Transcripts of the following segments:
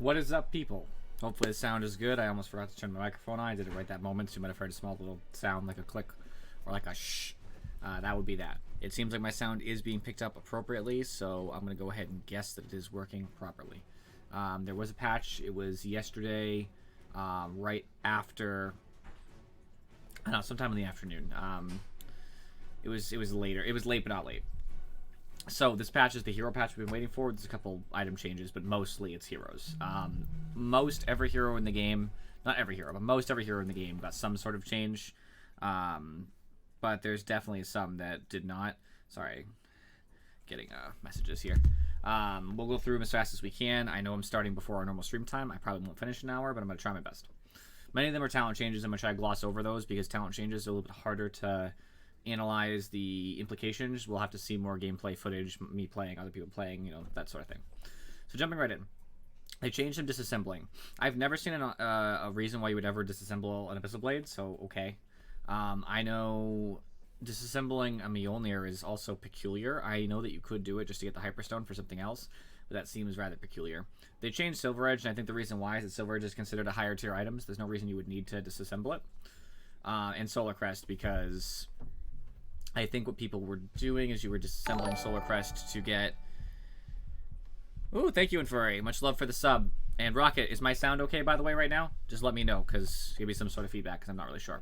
What is up, people? Hopefully the sound is good. I almost forgot to turn my microphone on. I did it right that moment, so you might have heard a small little sound like a click or like a shh. That would be that. It seems like my sound is being picked up appropriately, so I'm going to go ahead and guess that it is working properly. There was a patch. It was yesterday, right after... I don't know, sometime in the afternoon. It was later. It was late, but not late. So this patch is the hero patch we've been waiting for. There's a couple item changes, but mostly it's heroes. Most every hero in the game, not every hero, but most every hero in the game got some sort of change. But there's definitely some that did not. Sorry, getting messages here. We'll go through them as fast as we can. I know I'm starting before our normal stream time. I probably won't finish in an hour, but I'm going to try my best. Many of them are talent changes. I'm going to try to gloss over those because talent changes are a little bit harder to analyze the implications. We'll have to see more gameplay footage, me playing, other people playing, you know, that sort of thing. So jumping right in. They changed some disassembling. I've never seen a reason why you would ever disassemble an Abyssal Blade, so okay. I know disassembling a Mjolnir is also peculiar. I know that you could do it just to get the Hyperstone for something else, but that seems rather peculiar. They changed Silver Edge, and I think the reason why is that Silver Edge is considered a higher tier item. There's no reason you would need to disassemble it. And Solar Crest, because I think what people were doing is you were disassembling Solar Crest to get... Ooh, thank you, Infuri. Much love for the sub. And Rocket, is my sound okay, by the way, right now? Just let me know, because give me some sort of feedback, because I'm not really sure.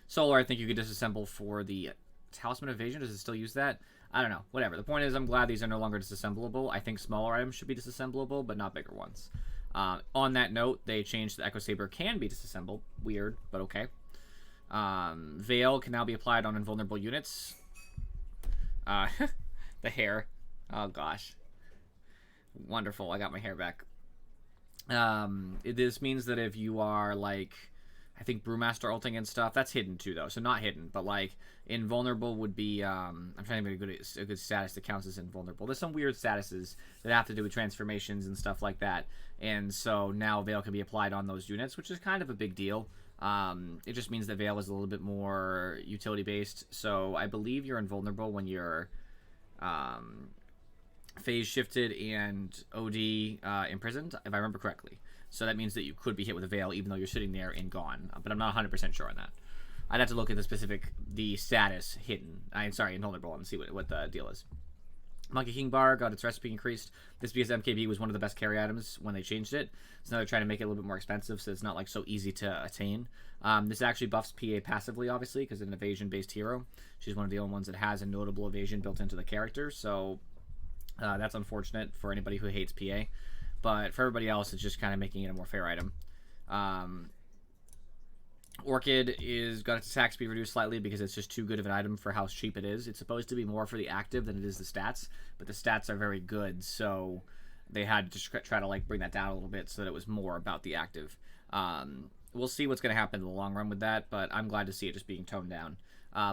Solar, I think you could disassemble for the Talisman Evasion. Does it still use that? I don't know. Whatever. The point is, I'm glad these are no longer disassemblable. I think smaller items should be disassemblable, but not bigger ones. On that note, they changed the Echo Saber can be disassembled. Weird, but okay. Veil can now be applied on invulnerable units. The hair. Oh, gosh. Wonderful. I got my hair back. This means that if you are, like, I think Brewmaster ulting and stuff, that's hidden too, though. So not hidden, but, like, invulnerable would be, I'm trying to make a good status that counts as invulnerable. There's some weird statuses that have to do with transformations and stuff like that. And so now Veil can be applied on those units, which is kind of a big deal. It just means that Veil is a little bit more utility-based. So I believe you're invulnerable when you're phase shifted and OD imprisoned, if I remember correctly. So that means that you could be hit with a Veil even though you're sitting there and gone. But I'm not 100% sure on that. I'd have to look at the status hidden. Invulnerable, and see what the deal is. Monkey King Bar got its recipe increased. This because MKB was one of the best carry items when they changed it. So now they're trying to make it a little bit more expensive, so it's not like so easy to attain. This actually buffs PA passively, obviously, because it's an evasion-based hero. She's one of the only ones that has a notable evasion built into the character, so that's unfortunate for anybody who hates PA. But for everybody else, it's just kind of making it a more fair item. Orchid got its attack speed reduced slightly because it's just too good of an item for how cheap it is. It's supposed to be more for the active than it is the stats, but the stats are very good, so they had to just try to like bring that down a little bit so that it was more about the active. We'll see what's going to happen in the long run with that, but I'm glad to see it just being toned down.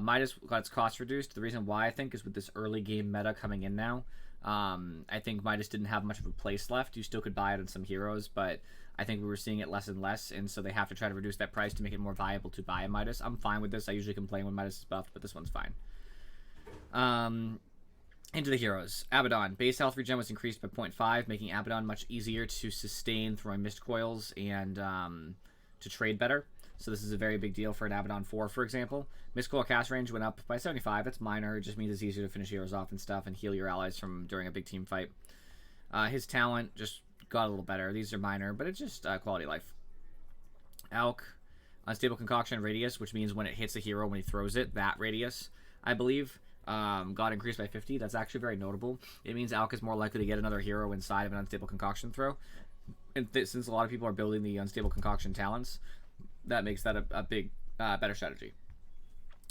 Midas got its cost reduced. The reason why, I think, is with this early game meta coming in now. I think Midas didn't have much of a place left. You still could buy it on some heroes, but I think we were seeing it less and less, and so they have to try to reduce that price to make it more viable to buy a Midas. I'm fine with this. I usually complain when Midas is buffed, but this one's fine. Into the heroes. Abaddon. Base health regen was increased by 0.5, making Abaddon much easier to sustain throwing mist coils and to trade better. So this is a very big deal for an Abaddon 4, for example. Mist coil cast range went up by 75. It's minor. It just means it's easier to finish heroes off and stuff and heal your allies from during a big team fight. His talent just got a little better. These are minor, but it's just quality of life. Alk. Unstable concoction radius, which means when it hits a hero when he throws it, that radius, I believe, got increased by 50. That's actually very notable. It means Alk is more likely to get another hero inside of an unstable concoction throw. And since a lot of people are building the unstable concoction talents, that makes that a big, better strategy.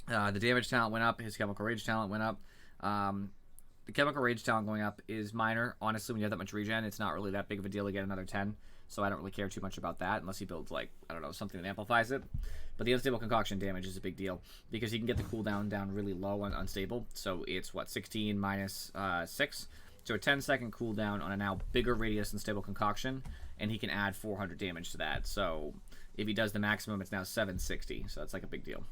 The damage talent went up. His chemical rage talent went up. The chemical rage talent going up is minor. Honestly, when you have that much regen, it's not really that big of a deal to get another 10. So I don't really care too much about that unless he builds, like, I don't know, something that amplifies it. But the unstable concoction damage is a big deal because he can get the cooldown down really low on unstable. So it's, what, 16 minus 6? So a 10-second cooldown on a now bigger radius unstable concoction, and he can add 400 damage to that. So if he does the maximum, it's now 760. So that's like a big deal.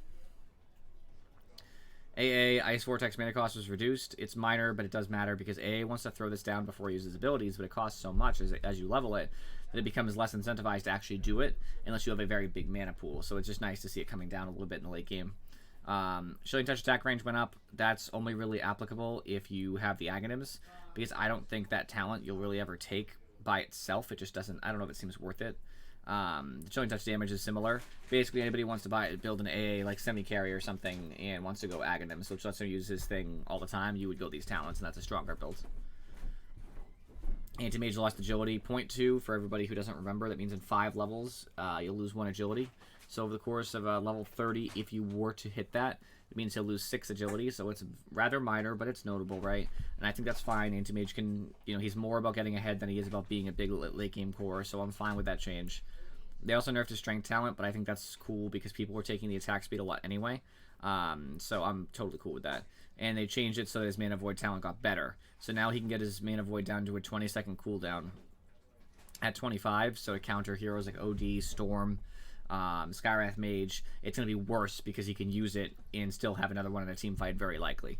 Ice Vortex mana cost was reduced. It's minor, but it does matter because AA wants to throw this down before he uses abilities, but it costs so much as you level it that it becomes less incentivized to actually do it unless you have a very big mana pool. So it's just nice to see it coming down a little bit in the late game. Shilling Touch attack range went up. That's only really applicable if you have the Aghanims, because I don't think that talent you'll really ever take by itself. It just doesn't, I don't know if it seems worth it. The Chilling Touch damage is similar. Basically, anybody wants to build an AA like semi-carry or something and wants to go Aghanim, so lets him use his thing all the time, you would go these talents, and that's a stronger build. Anti-Mage lost agility, 0.2 for everybody who doesn't remember. That means in 5 levels, you'll lose 1 agility. So over the course of level 30, if you were to hit that, it means he'll lose 6 agility, so it's rather minor, but it's notable, right? And I think that's fine. Anti-Mage can, he's more about getting ahead than he is about being a big late-game core, so I'm fine with that change. They also nerfed his strength talent, but I think that's cool because people were taking the attack speed a lot anyway. So I'm totally cool with that. And they changed it so that his Mana Void talent got better. So now he can get his Mana Void down to a 20-second cooldown at 25, so to counter heroes like OD, Storm, Skywrath Mage, it's going to be worse because he can use it and still have another one in a team fight, very likely.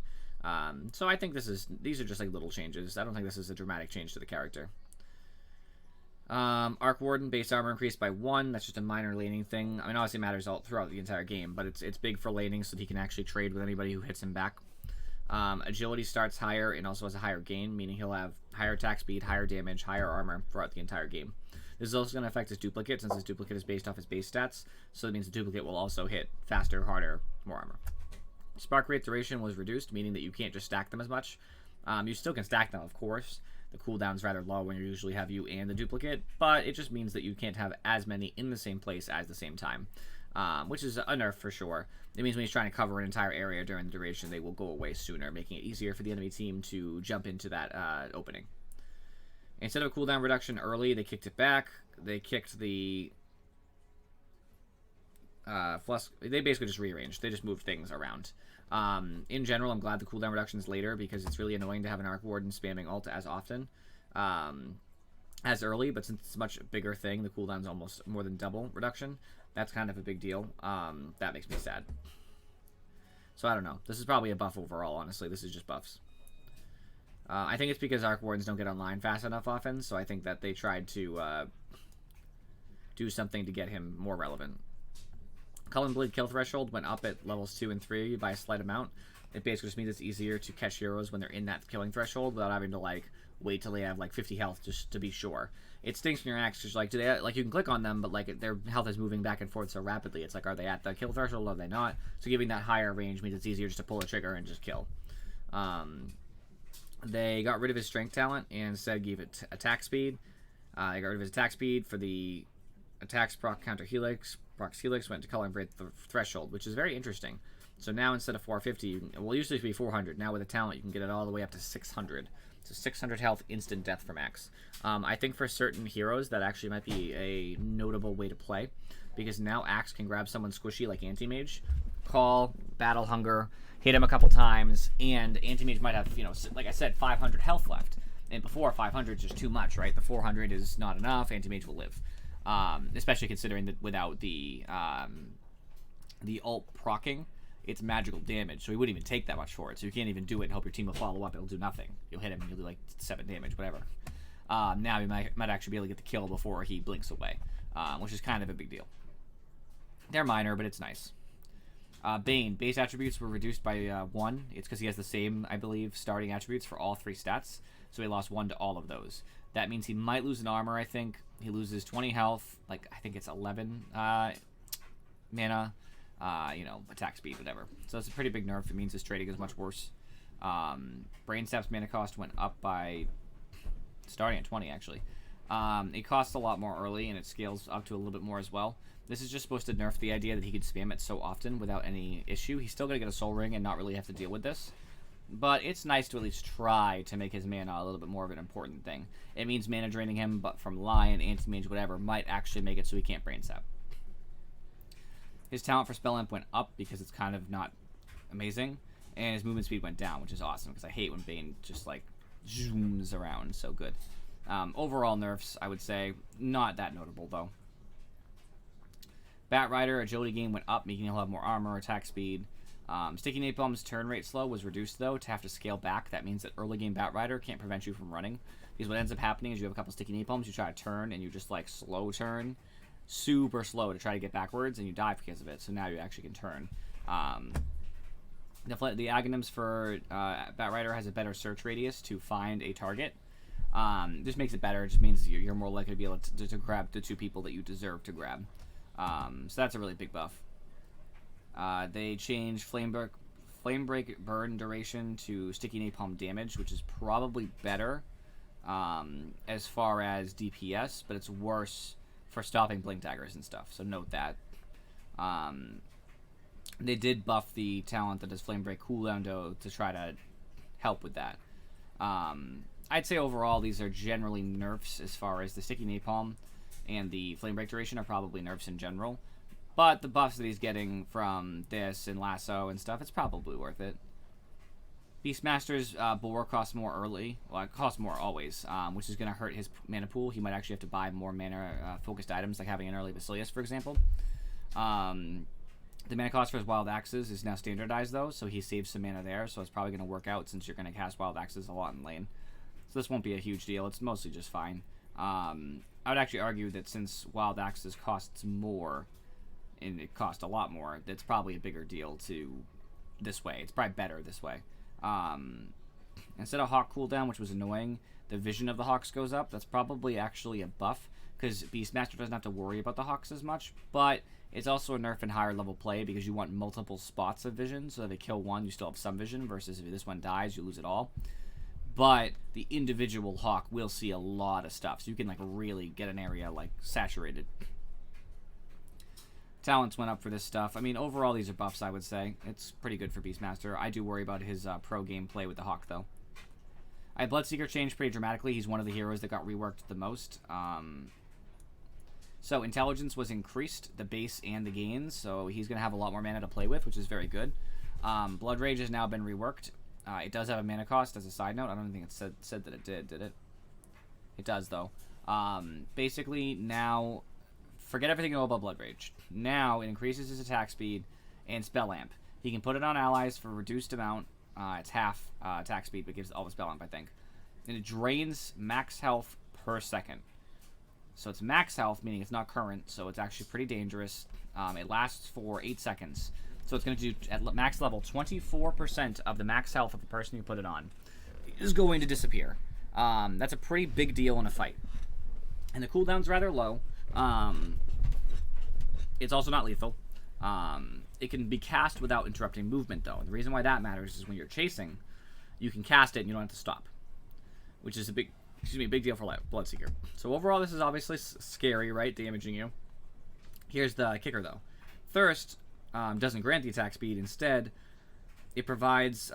So I think these are just like little changes. I don't think this is a dramatic change to the character. Arc Warden base armor increased by 1. That's just a minor laning thing. I mean, obviously it matters all throughout the entire game, but it's big for laning so that he can actually trade with anybody who hits him back. Agility starts higher and also has a higher gain, meaning he'll have higher attack speed, higher damage, higher armor throughout the entire game. This is also going to affect his duplicate, since his duplicate is based off his base stats, so that means the duplicate will also hit faster, harder, more armor. Spark rate duration was reduced, meaning that you can't just stack them as much. You still can stack them, of course. The cooldown's rather low when you usually have you and the duplicate, but it just means that you can't have as many in the same place at the same time, which is a nerf for sure. It means when he's trying to cover an entire area during the duration, they will go away sooner, making it easier for the enemy team to jump into that opening. Instead of a cooldown reduction early, they kicked it back. They kicked the they basically just rearranged. They just moved things around. In general, I'm glad the cooldown reduction is later because it's really annoying to have an Arc Warden spamming ult as often as early, but since it's a much bigger thing, the cooldown's almost more than double reduction. That's kind of a big deal. That makes me sad. So I don't know. This is probably a buff overall, honestly. This is just buffs. I think it's because Arc Wardens don't get online fast enough often, so I think that they tried to do something to get him more relevant. Cullen Blade kill threshold went up at levels 2 and 3 by a slight amount. It basically just means it's easier to catch heroes when they're in that killing threshold without having to like wait till they have like 50 health just to be sure. It stinks when your axe because like do they like you can click on them, but like their health is moving back and forth so rapidly. It's like, are they at the kill threshold or are they not? So giving that higher range means it's easier just to pull a trigger and just kill. They got rid of his strength talent and instead gave it attack speed. They got rid of his attack speed for the attacks proc counter helix. Proc's helix went to Cullen Blade threshold, which is very interesting. So now instead of 450, well, usually it used to be 400. Now with a talent, you can get it all the way up to 600. So 600 health, instant death from Axe. I think for certain heroes, that actually might be a notable way to play, because now Axe can grab someone squishy like Anti-Mage, call, battle hunger, hit him a couple times, and Anti-Mage might have, like I said, 500 health left. And before, 500 is just too much, right? The 400 is not enough. Anti-Mage will live. Especially considering that without the ult procking, it's magical damage, so he wouldn't even take that much for it. So you can't even do it and hope your team will follow up. It'll do nothing. You'll hit him and you'll do like 7 damage, whatever. Now you might actually be able to get the kill before he blinks away, which is kind of a big deal. They're minor, but it's nice. Bane, base attributes were reduced by 1. It's because he has the same, I believe, starting attributes for all 3 stats, so he lost 1 to all of those. That means he might lose an armor, I think. He loses 20 health, like, I think it's 11 mana, attack speed, whatever. So it's a pretty big nerf. It means his trading is much worse. Brain Sap's mana cost went up by, starting at 20, actually. It costs a lot more early, and it scales up to a little bit more as well. This is just supposed to nerf the idea that he could spam it so often without any issue. He's still going to get a soul ring and not really have to deal with this. But it's nice to at least try to make his mana a little bit more of an important thing. It means mana draining him, but from Lion, Anti-Mage, whatever, might actually make it so he can't Brain Sap. His talent for Spell Imp went up because it's kind of not amazing. And his movement speed went down, which is awesome, because I hate when Bane just, like, zooms around so good. Overall nerfs, I would say, not that notable, though. Bat Rider, agility gain went up, making he'll have more armor, attack speed. Sticky Napalm's turn rate slow was reduced, though, to have to scale back. That means that early game Batrider can't prevent you from running. Because what ends up happening is you have a couple Sticky Napalms, you try to turn, and you just, like, slow turn. Super slow to try to get backwards, and you die because of it. So now you actually can turn. The Aghanims for Batrider has a better search radius to find a target. This makes it better. It just means you're more likely to be able to grab the 2 people that you deserve to grab. So that's a really big buff. They changed Flame Break burn duration to Sticky Napalm damage, which is probably better as far as DPS, but it's worse for stopping blink daggers and stuff. So note that. They did buff the talent that does Flame Break cooldown to try to help with that. I'd say overall these are generally nerfs as far as the Sticky Napalm and the Flame Break duration are probably nerfs in general. But the buffs that he's getting from this and Lasso and stuff, it's probably worth it. Beastmaster's Bulwark costs more early. Well, it costs more always, which is going to hurt his mana pool. He might actually have to buy more mana-focused items, like having an early Basilius, for example. The mana cost for his Wild Axes is now standardized, though, so he saves some mana there, so it's probably going to work out since you're going to cast Wild Axes a lot in lane. So this won't be a huge deal. It's mostly just fine. I would actually argue that since Wild Axes costs more, and it costs a lot more, that's probably a bigger deal to this way. It's probably better this way. Instead of Hawk cooldown, which was annoying, the vision of the Hawks goes up. That's probably actually a buff, because Beastmaster doesn't have to worry about the Hawks as much, but it's also a nerf in higher level play because you want multiple spots of vision, so if they kill one, you still have some vision, versus if this one dies, you lose it all. But the individual Hawk will see a lot of stuff, so you can like really get an area like saturated. Talents went up for this stuff. I mean, overall, these are buffs, I would say. It's pretty good for Beastmaster. I do worry about his pro gameplay with the Hawk, though. Bloodseeker changed pretty dramatically. He's one of the heroes that got reworked the most. So Intelligence was increased, the base and the gains, so he's going to have a lot more mana to play with, which is very good. Blood Rage has now been reworked. It does have a mana cost, as a side note. I don't think it said that it did it? It does, though. Basically, now... Forget everything you know about Blood Rage. Now, it increases his attack speed and Spell Amp. He can put it on allies for a reduced amount. It's half attack speed, but gives all the Spell Amp, I think. And it drains max health per second. So it's max health, meaning it's not current, so it's actually pretty dangerous. It lasts for 8 seconds. So it's going to do, at max level, 24% of the max health of the person you put it on is going to disappear. That's a pretty big deal in a fight. And the cooldown's rather low. It's also not lethal. It can be cast without interrupting movement, though. And the reason why that matters is when you're chasing, you can cast it and you don't have to stop, which is a big deal for Bloodseeker. So overall, this is obviously scary, right? Damaging you. Here's the kicker, though. Thirst doesn't grant the attack speed. Instead, it provides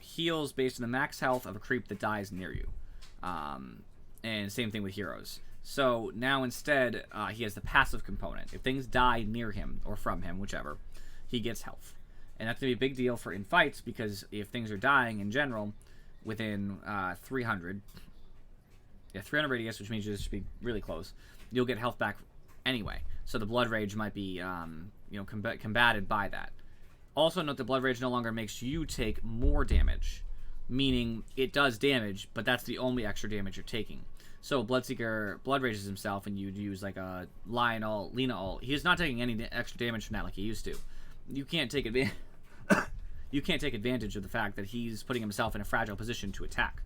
heals based on the max health of a creep that dies near you. And same thing with heroes. So now instead, he has the passive component. If things die near him, or from him, whichever, he gets health. And that's going to be a big deal for in fights, because if things are dying in general, within 300 radius, which means you should be really close, you'll get health back anyway. So the Blood Rage might be combated by that. Also note that Blood Rage no longer makes you take more damage, meaning it does damage, but that's the only extra damage you're taking. So Bloodseeker Blood Rages himself, and you'd use like a Lion ult, Lena ult. He's not taking any extra damage from that like he used to. You can't take advantage. You can't take advantage of the fact that he's putting himself in a fragile position to attack.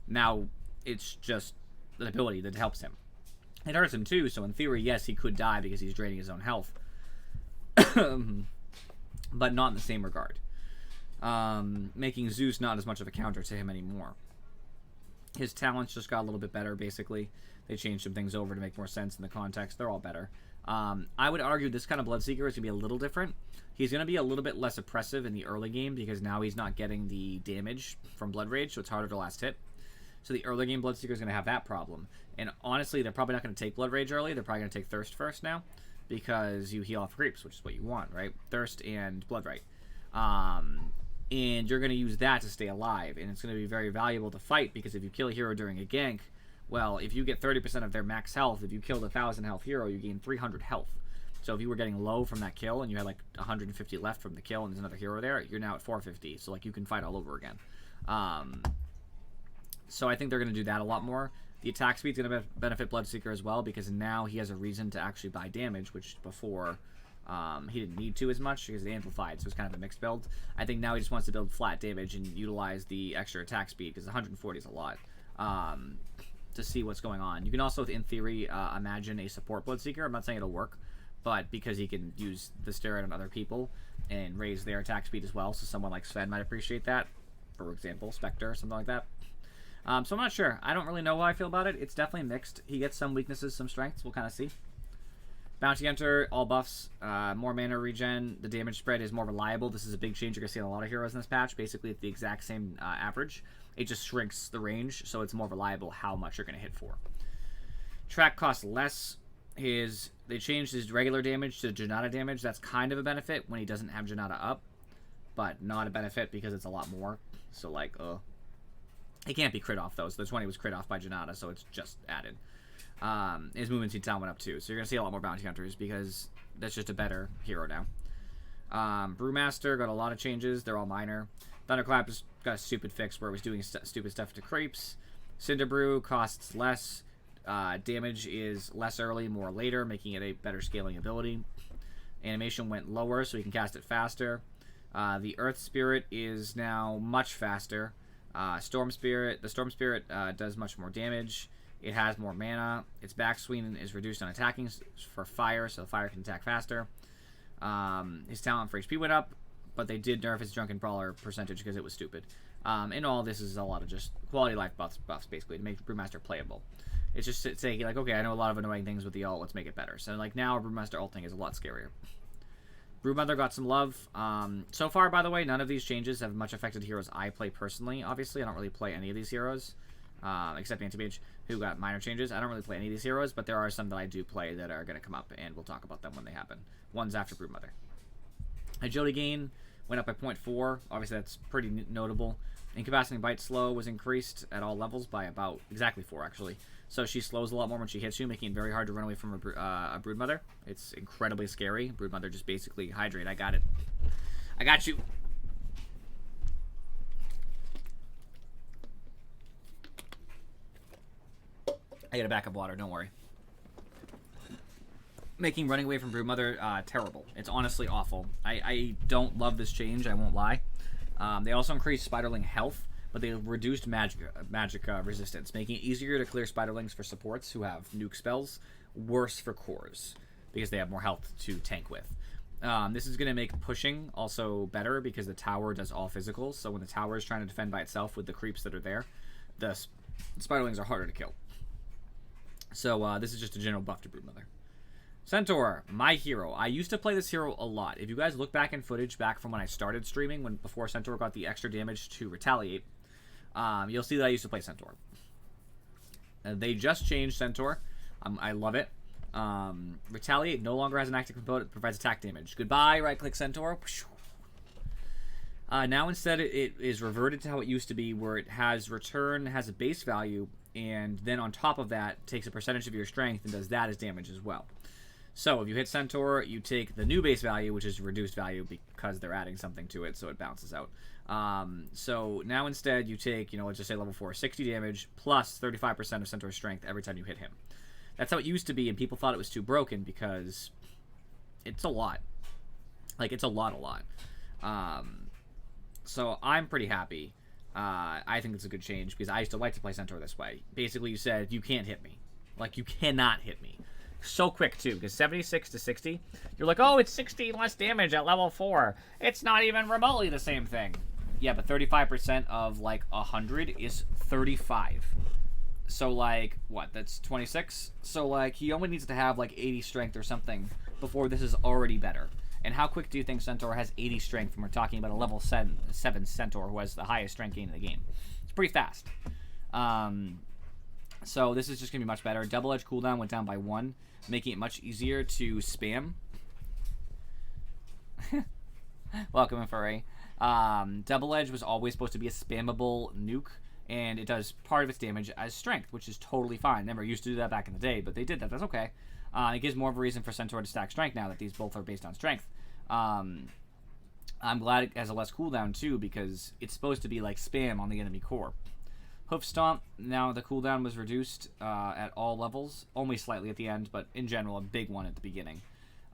Now, it's just the ability that helps him. It hurts him too, so in theory, yes, he could die because he's draining his own health. But not in the same regard. Making Zeus not as much of a counter to him anymore. His talents just got a little bit better, basically. They changed some things over to make more sense in the context. They're all better. I would argue this kind of Bloodseeker is going to be a little different. He's going to be a little bit less oppressive in the early game because now he's not getting the damage from Blood Rage, so it's harder to last hit. So the early game Bloodseeker is going to have that problem. And honestly, they're probably not going to take Blood Rage early. They're probably going to take Thirst first now because you heal off creeps, which is what you want, right? Thirst and Blood Right. And you're going to use that to stay alive. And it's going to be very valuable to fight because if you kill a hero during a gank, well, if you get 30% of their max health, if you killed a 1,000 health hero, you gain 300 health. So if you were getting low from that kill and you had like 150 left from the kill and there's another hero there, you're now at 450. So like you can fight all over again. So I think they're going to do that a lot more. The attack speed's going to benefit Bloodseeker as well, because now he has a reason to actually buy damage, which before he didn't need to as much because it amplified, so it's kind of a mixed build. I think now he just wants to build flat damage and utilize the extra attack speed, because 140 is a lot, to see what's going on. You can also, in theory, imagine a support Bloodseeker. I'm not saying it'll work, but because he can use the steroid on other people and raise their attack speed as well, so someone like Sven might appreciate that, for example, Spectre, something like that. So I'm not sure. I don't really know how I feel about it. It's definitely mixed. He gets some weaknesses, some strengths. We'll kind of see. Bounty Hunter, all buffs, more mana regen. The damage spread is more reliable. This is a big change you're going to see in a lot of heroes in this patch. Basically, it's the exact same average. It just shrinks the range, so it's more reliable how much you're going to hit for. Track costs less. They changed his regular damage to Janata damage. That's kind of a benefit when he doesn't have Janata up, but not a benefit because it's a lot more. So, like, he can't be crit off, though. So the 20 was crit off by Janata, so it's just added. His movement speed down went up, too. So you're going to see a lot more Bounty Hunters because that's just a better hero now. Brewmaster got a lot of changes. They're all minor. Thunderclap just got a stupid fix where it was doing stupid stuff to creeps. Cinderbrew costs less. Damage is less early, more later, making it a better scaling ability. Animation went lower, so you can cast it faster. The Earth Spirit is now much faster. The Storm Spirit does much more damage. It has more mana. Its backswing is reduced on attacking for fire, so the fire can attack faster. His talent for HP went up, but they did nerf his Drunken Brawler percentage because it was stupid. In all, this is a lot of just quality of life buffs basically, to make Brewmaster playable. It's just saying, like, okay, I know a lot of annoying things with the ult, let's make it better. So, like, now Brewmaster ulting is a lot scarier. Brewmother got some love. So far, by the way, none of these changes have much affected heroes I play personally. Obviously, I don't really play any of these heroes, except Anti-Mage, who got minor changes. I don't really play any of these heroes, but there are some that I do play that are going to come up, and we'll talk about them when they happen. One's after Brewmother. Agility gain went up by 0.4. Obviously, that's pretty notable. Incapacitating Bite Slow was increased at all levels by about exactly 4, actually. So she slows a lot more when she hits you, making it very hard to run away from a Broodmother. It's incredibly scary. Broodmother just basically hydrate. I got it. I got you. I get a backup water, don't worry. Making running away from Broodmother terrible. It's honestly awful. I don't love this change, I won't lie. They also increased Spiderling health, but they reduced magic resistance, making it easier to clear Spiderlings for supports who have nuke spells, worse for cores, because they have more health to tank with. This is going to make pushing also better, because the tower does all physicals, so when the tower is trying to defend by itself with the creeps that are there, the Spiderlings are harder to kill. So this is just a general buff to Broodmother. Centaur, my hero. I used to play this hero a lot. If you guys look back in footage back from when I started streaming, before Centaur got the extra damage to retaliate, you'll see that I used to play Centaur. They just changed Centaur. I love it. Retaliate no longer has an active component that provides attack damage. Goodbye, right-click Centaur. Now instead it is reverted to how it used to be, where it has return, has a base value, and then on top of that takes a percentage of your strength and does that as damage as well. So if you hit Centaur, you take the new base value, which is reduced value because they're adding something to it, so it bounces out. So now instead you take, let's just say level 4, 60 damage plus 35% of Centaur's strength every time you hit him. That's how it used to be, and people thought it was too broken because it's a lot. Like, it's a lot. So I'm pretty happy. I think it's a good change because I used to like to play Centaur this way. Basically, you said, you can't hit me. Like, you cannot hit me. So quick, too, because 76 to 60, you're like, oh, it's 60 less damage at level 4. It's not even remotely the same thing. Yeah, but 35% of, like, 100 is 35. So, like, what? That's 26? So, like, he only needs to have, like, 80 strength or something before this is already better. And how quick do you think Centaur has 80 strength when we're talking about a level 7 Centaur who has the highest strength gain in the game? It's pretty fast. So this is just going to be much better. Double Edge cooldown went down by 1, making it much easier to spam. Welcome, Furry. Double Edge was always supposed to be a spammable nuke, and it does part of its damage as strength, which is totally fine. Never used to do that back in the day, but they did that. That's okay. It gives more of a reason for Centaur to stack strength now that these both are based on strength. I'm glad it has a less cooldown too, because it's supposed to be like spam on the enemy core. Hoof Stomp, now the cooldown was reduced at all levels, only slightly at the end, but in general a big one at the beginning.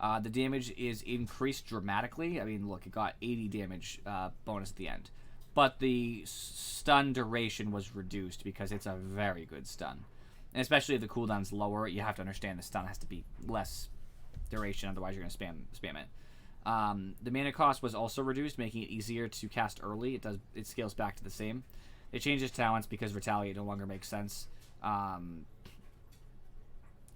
The damage is increased dramatically. I mean, look, it got 80 damage bonus at the end. But the stun duration was reduced because it's a very good stun. And especially if the cooldown's lower, you have to understand the stun has to be less duration, otherwise you're going to spam it. The mana cost was also reduced, making it easier to cast early. It scales back to the same. They changed his talents because Retaliate no longer makes sense.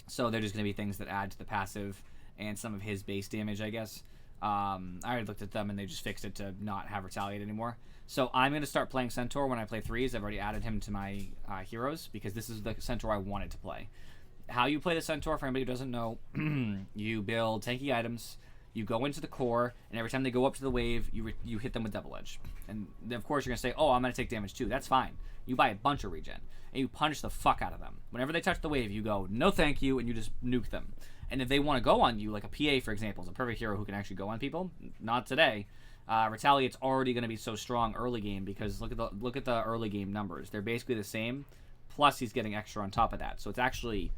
So they're just going to be things that add to the passive and some of his base damage, I guess. I already looked at them and they just fixed it to not have Retaliate anymore. So I'm going to start playing Centaur when I play 3s. I've already added him to my heroes because this is the Centaur I wanted to play. How you play the Centaur, for anybody who doesn't know, you build tanky items. You go into the core, and every time they go up to the wave, you hit them with Double Edge. And of course, you're going to say, oh, I'm going to take damage too. That's fine. You buy a bunch of regen, and you punch the fuck out of them. Whenever they touch the wave, you go, no thank you, and you just nuke them. And if they want to go on you, like a PA, for example, is a perfect hero who can actually go on people. Not today. Retaliate's already going to be so strong early game because look at the early game numbers. They're basically the same, plus he's getting extra on top of that. So it's actually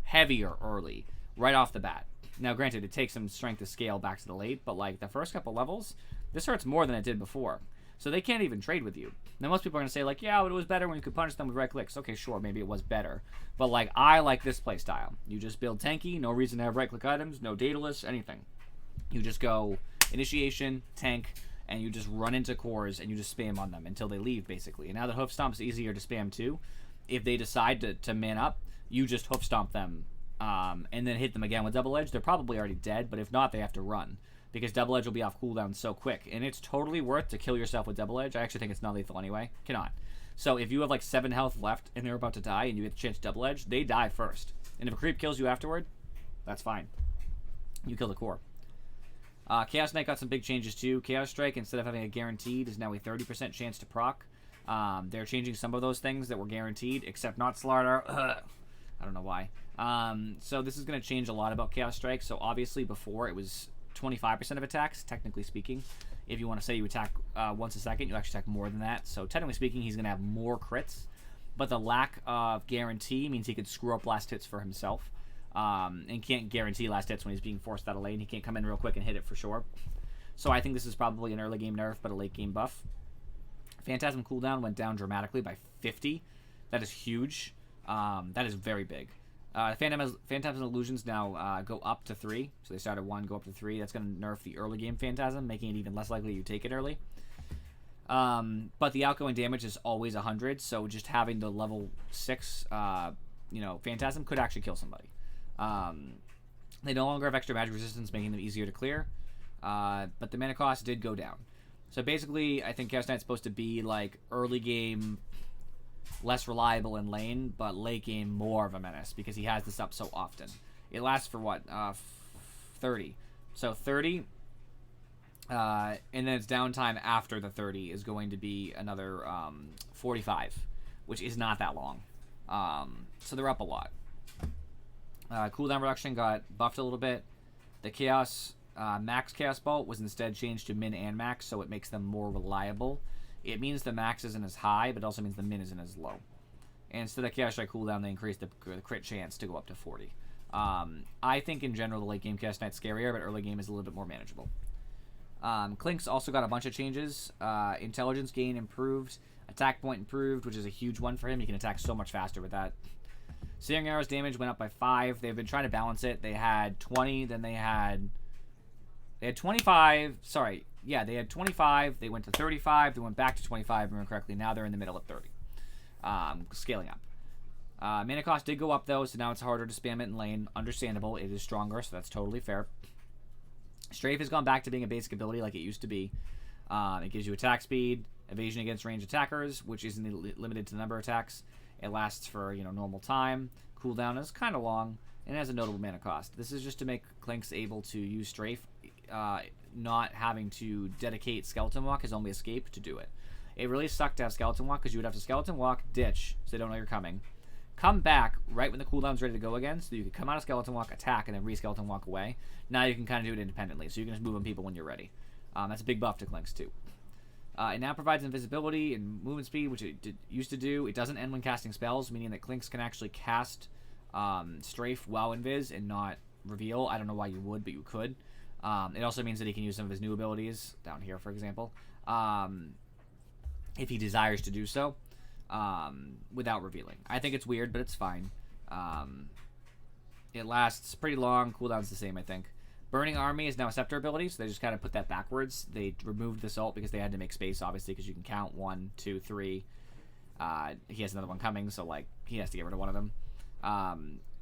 heavier early, right off the bat. Now, granted, it takes some strength to scale back to the late, but like the first couple levels, this hurts more than it did before. So they can't even trade with you. Now, most people are going to say, like, yeah, but it was better when you could punch them with right clicks. Okay, sure, maybe it was better. But, like, I like this playstyle. You just build tanky, no reason to have right-click items, no dataless, anything. You just go initiation, tank, and you just run into cores, and you just spam on them until they leave, basically. And now that Hoof Stomp's easier to spam, too. If they decide to man up, you just Hoof Stomp them, and then hit them again with Double Edge. They're probably already dead, but if not, they have to run. Because Double Edge will be off cooldown so quick. And it's totally worth to kill yourself with Double Edge. I actually think it's not lethal anyway. Cannot. So if you have like 7 health left and they're about to die and you get the chance to Double Edge, they die first. And if a creep kills you afterward, that's fine. You kill the core. Chaos Knight got some big changes too. Chaos Strike, instead of having a guaranteed, is now a 30% chance to proc. They're changing some of those things that were guaranteed, except not Slaughter. I don't know why. So this is going to change a lot about Chaos Strike. So obviously before it was 25% of attacks, technically speaking. If you want to say you attack once a second, you actually attack more than that. So technically speaking, he's going to have more crits. But the lack of guarantee means he could screw up last hits for himself. And can't guarantee last hits when he's being forced out of lane. He can't come in real quick and hit it for sure. So I think this is probably an early game nerf, but a late game buff. Phantasm cooldown went down dramatically by 50. That is huge. That is very big. Phantasm Illusions now go up to 3. So they start at 1, go up to 3. That's going to nerf the early game Phantasm, making it even less likely you take it early. But the outgoing damage is always 100, so just having the level 6 Phantasm could actually kill somebody. They no longer have extra magic resistance, making them easier to clear. But the mana cost did go down. So basically, I think Chaos Knight's supposed to be like early game less reliable in lane, but late game more of a menace because he has this up so often. It lasts for what? 30. So 30, and then its downtime after the 30 is going to be another 45, which is not that long. So they're up a lot. Cooldown reduction got buffed a little bit. The Chaos Max Chaos Bolt was instead changed to Min and Max, so it makes them more reliable. It means the max isn't as high, but it also means the min isn't as low. And instead of Chaos Strike cooldown, they increased the crit chance to go up to 40. I think in general the late game Chaos Knight's scarier, but early game is a little bit more manageable. Clink's also got a bunch of changes. Intelligence gain improved. Attack point improved, which is a huge one for him. He can attack so much faster with that. Searing Arrow's damage went up by 5. They've been trying to balance it. They had 20, then they had 25. Sorry. Yeah, they had 25, they went to 35, they went back to 25, if I remember correctly. Now they're in the middle of 30. Scaling up. Mana cost did go up, though, so now it's harder to spam it in lane. Understandable. It is stronger, so that's totally fair. Strafe has gone back to being a basic ability like it used to be. It gives you attack speed, evasion against ranged attackers, which isn't limited to the number of attacks. It lasts for, normal time. Cooldown is kind of long, and it has a notable mana cost. This is just to make Clinks able to use Strafe, not having to dedicate Skeleton Walk, his only escape, to do it. It really sucked to have Skeleton Walk because you would have to Skeleton Walk, ditch, so they don't know you're coming. come back right when the cooldown's ready to go again, so you can come out of Skeleton Walk, attack, and then re-Skeleton Walk away. Now you can kind of do it independently, so you can just move on people when you're ready. That's a big buff to Clinks, too. It now provides invisibility and movement speed, which it used to do. It doesn't end when casting spells, meaning that Clinks can actually cast Strafe while invis and not reveal. I don't know why you would, but you could. It also means that he can use some of his new abilities, down here, for example, if he desires to do so, without revealing. I think it's weird, but it's fine. It lasts pretty long. Cooldown's the same, I think. Burning Army is now a Scepter ability, so they just kind of put that backwards. They removed this ult because they had to make space, obviously, because you can count 1, 2, 3. He has another one coming, so, like, he has to get rid of one of them.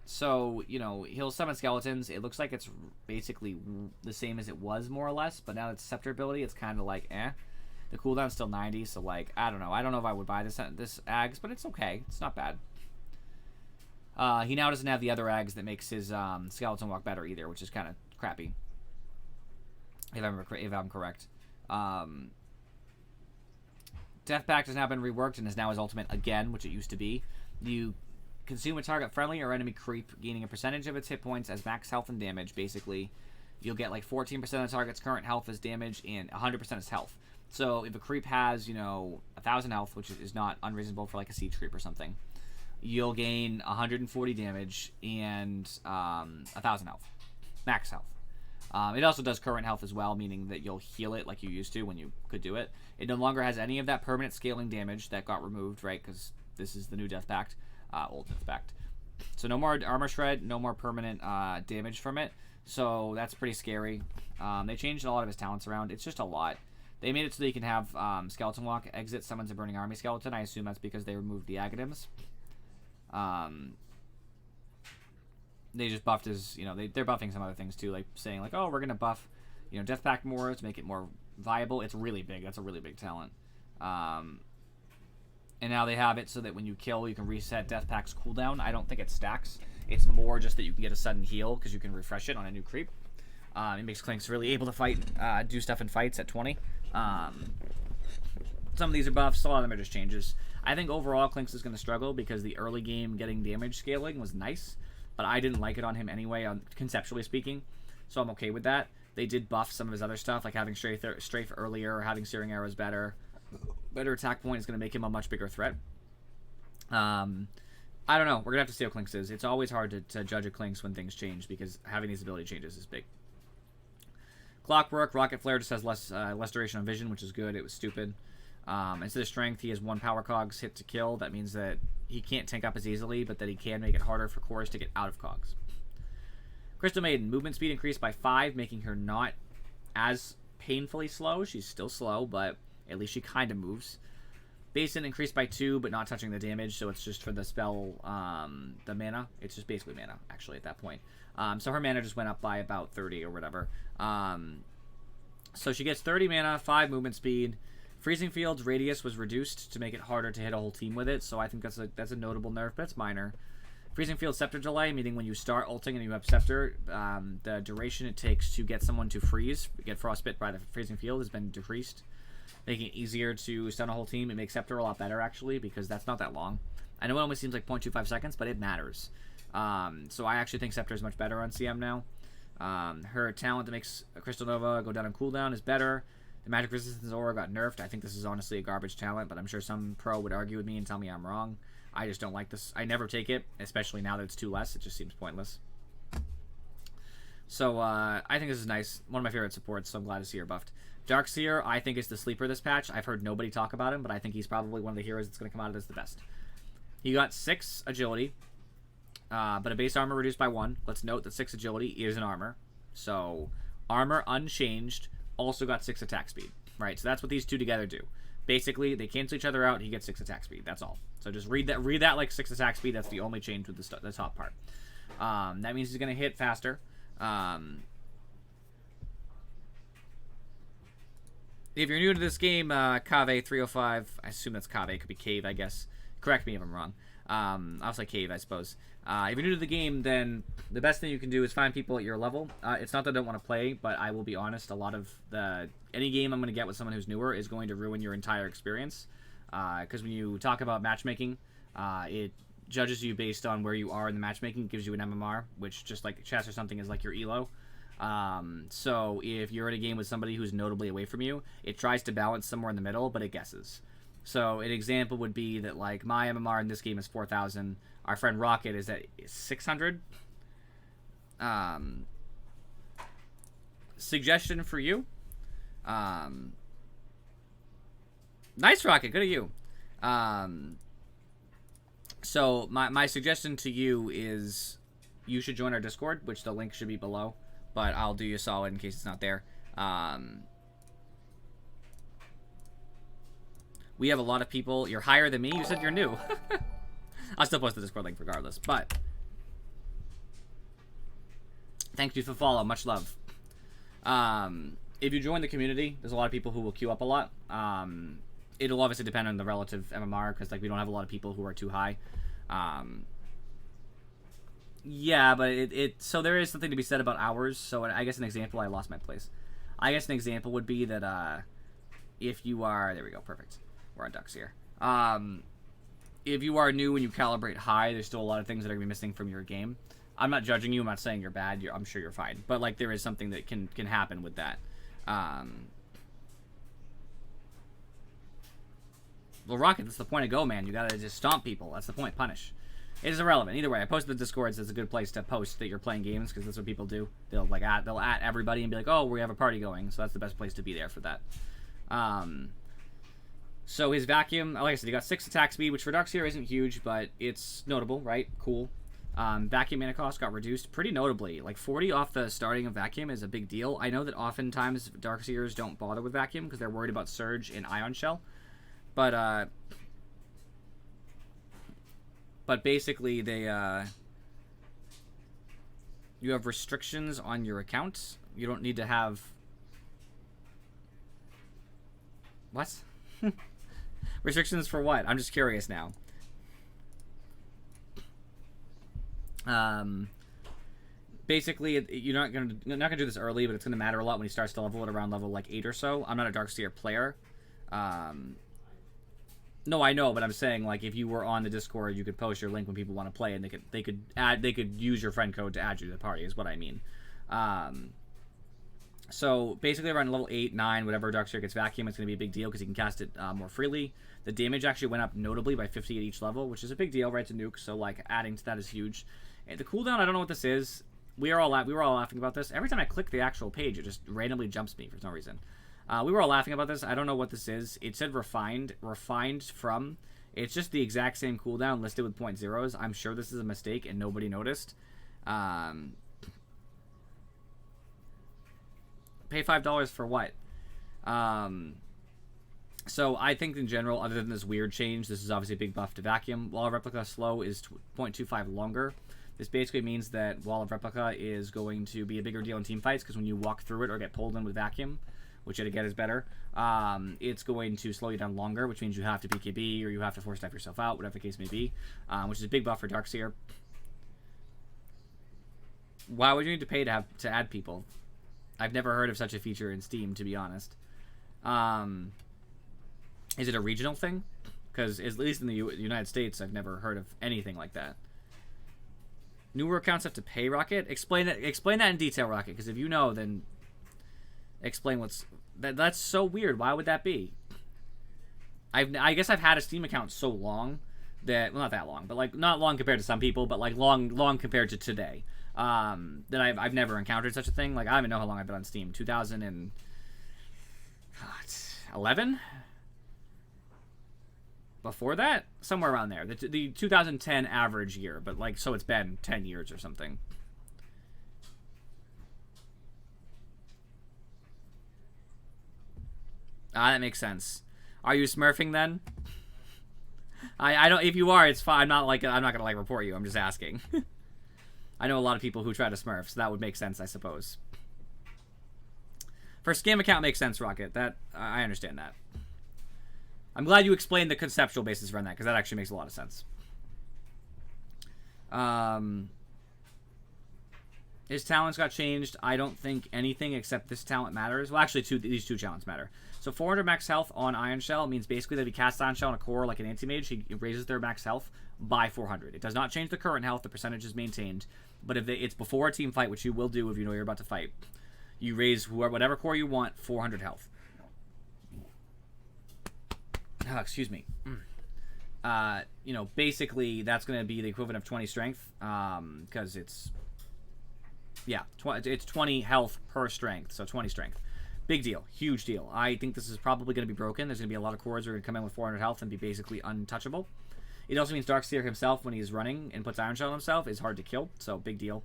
So, you know, he'll summon skeletons. It looks like it's basically the same as it was, more or less, but now it's Scepter ability, it's kind of like, eh. The cooldown's still 90, so, like, I don't know. I don't know if I would buy this Ags, but it's okay. It's not bad. He now doesn't have the other Ags that makes his Skeleton Walk better either, which is kind of crappy, if I'm correct. Death Pact has now been reworked and is now his ultimate again, which it used to be. You consume a target friendly or enemy creep, gaining a percentage of its hit points as max health and damage. Basically, you'll get like 14% of the target's current health as damage and 100% as health. So if a creep has, you know, 1,000 health, which is not unreasonable for like a siege creep or something, you'll gain 140 damage and 1,000 health. Max health. It also does current health as well, meaning that you'll heal it like you used to when you could do it. It no longer has any of that permanent scaling damage that got removed, right? Because this is the new Death Pact, old Death Pact. So no more armor shred, no more permanent damage from it. So that's pretty scary. They changed a lot of his talents around. It's just a lot. They made it so that you can have Skeleton Walk, exit, summons a Burning Army skeleton. I assume that's because they removed the Aghanim's. They just buffed his, you know, they're buffing some other things too, like saying like, oh, we're gonna buff, you know, Death Pact more to make it more viable. It's really big. That's a really big talent. And now they have it so that when you kill, you can reset Death Pact's cooldown. I don't think it stacks. It's more just that you can get a sudden heal because you can refresh it on a new creep. It makes Clinks really able to fight, do stuff in fights at 20. Some of these are buffs. A lot of them are just changes. I think overall Clinks is going to struggle because the early game getting damage scaling was nice, but I didn't like it on him anyway, conceptually speaking, so I'm okay with that. They did buff some of his other stuff, like having Strafe earlier, having Searing Arrows better attack point is going to make him a much bigger threat. I don't know. We're going to have to see how Clinks is. It's always hard to judge a Clinks when things change because having these ability changes is big. Clockwork, Rocket Flare just has less duration of vision, which is good. It was stupid. Instead of strength, he has 1 power cogs hit to kill. That means that he can't tank up as easily, but that he can make it harder for cores to get out of cogs. Crystal Maiden, movement speed increased by 5, making her not as painfully slow. She's still slow, but at least she kind of moves. Basin increased by 2, but not touching the damage, so it's just for the spell, the mana. It's just basically mana, actually, at that point. So her mana just went up by about 30 or whatever. So she gets 30 mana, 5 movement speed. Freezing Field's radius was reduced to make it harder to hit a whole team with it, so I think that's a notable nerf, but it's minor. Freezing Field Scepter delay, meaning when you start ulting and you have Scepter, the duration it takes to get someone to freeze, get frostbit by the Freezing Field, has been decreased, making it easier to stun a whole team. It makes Scepter a lot better, actually, because that's not that long. I know it only seems like 0.25 seconds, but it matters. So I actually think Scepter is much better on CM now. Her talent that makes Crystal Nova go down on cooldown is better. The Magic Resistance Aura got nerfed. I think this is honestly a garbage talent, but I'm sure some pro would argue with me and tell me I'm wrong. I just don't like this. I never take it, especially now that it's 2 less. It just seems pointless. So I think this is nice. One of my favorite supports, so I'm glad to see her buffed. Darkseer, I think, is the sleeper this patch. I've heard nobody talk about him, but I think he's probably one of the heroes that's going to come out of this the best. He got 6 agility, but a base armor reduced by 1. Let's note that 6 agility is an armor. So armor unchanged, also got 6 attack speed, right? So that's what these two together do. Basically, they cancel each other out. He gets 6 attack speed. That's all. So just read that like 6 attack speed. That's the only change with the top part. That means he's going to hit faster. If you're new to this game, Cave305, I assume that's Cave. It could be Cave, I guess. Correct me if I'm wrong. I'll say Cave, I suppose. If you're new to the game, then the best thing you can do is find people at your level. It's not that I don't want to play, but I will be honest, a lot of any game I'm going to get with someone who's newer is going to ruin your entire experience. Because when you talk about matchmaking, judges you based on where you are in the matchmaking, gives you an MMR, which just like chess or something is like your elo. So if you're in a game with somebody who's notably away from you, it tries to balance somewhere in the middle, but it guesses. So an example would be that like my MMR in this game is 4,000. Our friend Rocket is at 600. Suggestion for you. Nice, Rocket. Good at you. So my suggestion to you is you should join our Discord, which the link should be below. But I'll do you a solid in case it's not there. We have a lot of people. You're higher than me. You said you're new. I'll still post the Discord link regardless. But thank you for the follow. Much love. If you join the community, there's a lot of people who will queue up a lot. It'll obviously depend on the relative MMR because like we don't have a lot of people who are too high. Yeah, but so there is something to be said about hours. So I guess an example, I lost my place. I guess an example would be that if you are, there we go, perfect. We're on ducks here. If you are new and you calibrate high, there's still a lot of things that are gonna be missing from your game. I'm not judging you. I'm not saying you're bad. I'm sure you're fine. But like there is something that can happen with that. Well, Rocket, that's the point of go, man. You gotta just stomp people. That's the point. Punish. It is irrelevant. Either way, I posted the Discords. It's a good place to post that you're playing games because that's what people do. They'll at everybody and be like, oh, we have a party going. So that's the best place to be there for that. So his vacuum, like I said, he got 6 attack speed, which for Darkseer isn't huge, but it's notable, right? Cool. Vacuum mana cost got reduced pretty notably. Like 40 off the starting of vacuum is a big deal. I know that oftentimes Darkseers don't bother with vacuum because they're worried about surge in Ion Shell. But basically they you have restrictions on your account. You don't need to have what? Restrictions for what? I'm just curious now. Basically you're not gonna do this early, but it's gonna matter a lot when he starts to level at around level like 8 or so. I'm not a Darkseer player. No, I know, but I'm saying like if you were on the Discord, you could post your link when people want to play, and they could use your friend code to add you to the party. Is what I mean. So basically around level 8, 9, whatever Darkseer gets vacuum, it's going to be a big deal because he can cast it more freely. The damage actually went up notably by 50 at each level, which is a big deal, right, to nuke. So like adding to that is huge. And the cooldown, I don't know what this is. We were all laughing about this. Every time I click the actual page, it just randomly jumps me for some reason. We were all laughing about this. I don't know what this is. It said refined from. It's just the exact same cooldown listed with 0.0s. I'm sure this is a mistake and nobody noticed. Pay $5 for what? So I think in general, other than this weird change, this is obviously a big buff to vacuum. Wall of Replica slow is 0.25 longer. This basically means that Wall of Replica is going to be a bigger deal in team fights because when you walk through it or get pulled in with vacuum, which yet again is better, it's going to slow you down longer, which means you have to BKB or you have to force staff yourself out, whatever the case may be, which is a big buff for Darkseer. Why would you need to pay to add people? I've never heard of such a feature in Steam, to be honest. Is it a regional thing? Because at least in the United States, I've never heard of anything like that. Newer accounts have to pay, Rocket? Explain that in detail, Rocket, because if you know, then explain what's... That's so weird. Why would that be? I guess I've had a Steam account so long that... Well, not that long, but like not long compared to some people, but like long compared to today. That I've never encountered such a thing. Like, I don't even know how long I've been on Steam. 2011? Before that? Somewhere around there. The 2010 average year, but like, so it's been 10 years or something. That makes sense. Are you smurfing then? I don't. If you are, it's fine. I'm not gonna like report you. I'm just asking. I know a lot of people who try to smurf, so that would make sense, I suppose. For a scam account, makes sense, Rocket. That I understand that. I'm glad you explained the conceptual basis around that, because that actually makes a lot of sense. His talents got changed. I don't think anything except this talent matters. Well, actually, these two talents matter. So 400 max health on Iron Shell means basically that if he casts Iron Shell on a core like an anti-mage, he raises their max health by 400. It does not change the current health. The percentage is maintained. But if it's before a team fight, which you will do if you know you're about to fight, you raise whatever core you want, 400 health. Oh, excuse me. You know, basically that's going to be the equivalent of 20 strength, because it's, yeah, it's 20 health per strength, so 20 strength. Big deal. Huge deal. I think this is probably going to be broken. There's going to be a lot of cores that are going to come in with 400 health and be basically untouchable. It also means Darkseer himself, when he's running and puts Iron Shell on himself, is hard to kill, so big deal.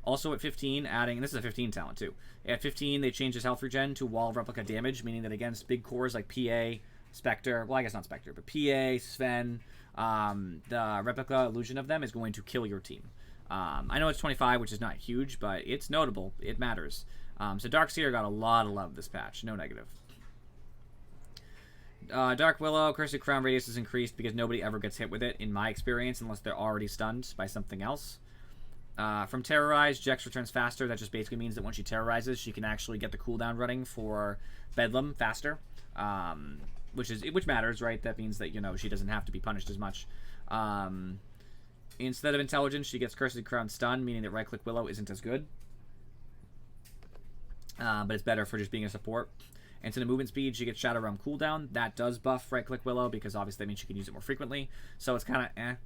Also at 15, adding, and this is a 15 talent too, at 15 they changed his health regen to Wall of Replica damage, meaning that against big cores like PA, Spectre, well I guess not Spectre, but PA, Sven, the Replica illusion of them is going to kill your team. I know it's 25, which is not huge, but it's notable. It matters. So Darkseer got a lot of love this patch, no negative. Dark Willow, Cursed Crown radius is increased because nobody ever gets hit with it, in my experience, unless they're already stunned by something else. From Terrorize, Jex returns faster. That just basically means that when she terrorizes, she can actually get the cooldown running for Bedlam faster, which matters, right? That means that, you know, she doesn't have to be punished as much. Instead of Intelligence, she gets Cursed Crown stun, meaning that right-click Willow isn't as good. But it's better for just being a support. Instead of movement speed, she gets Shadow Realm cooldown. That does buff right-click Willow, because obviously that means she can use it more frequently. So it's kind of eh.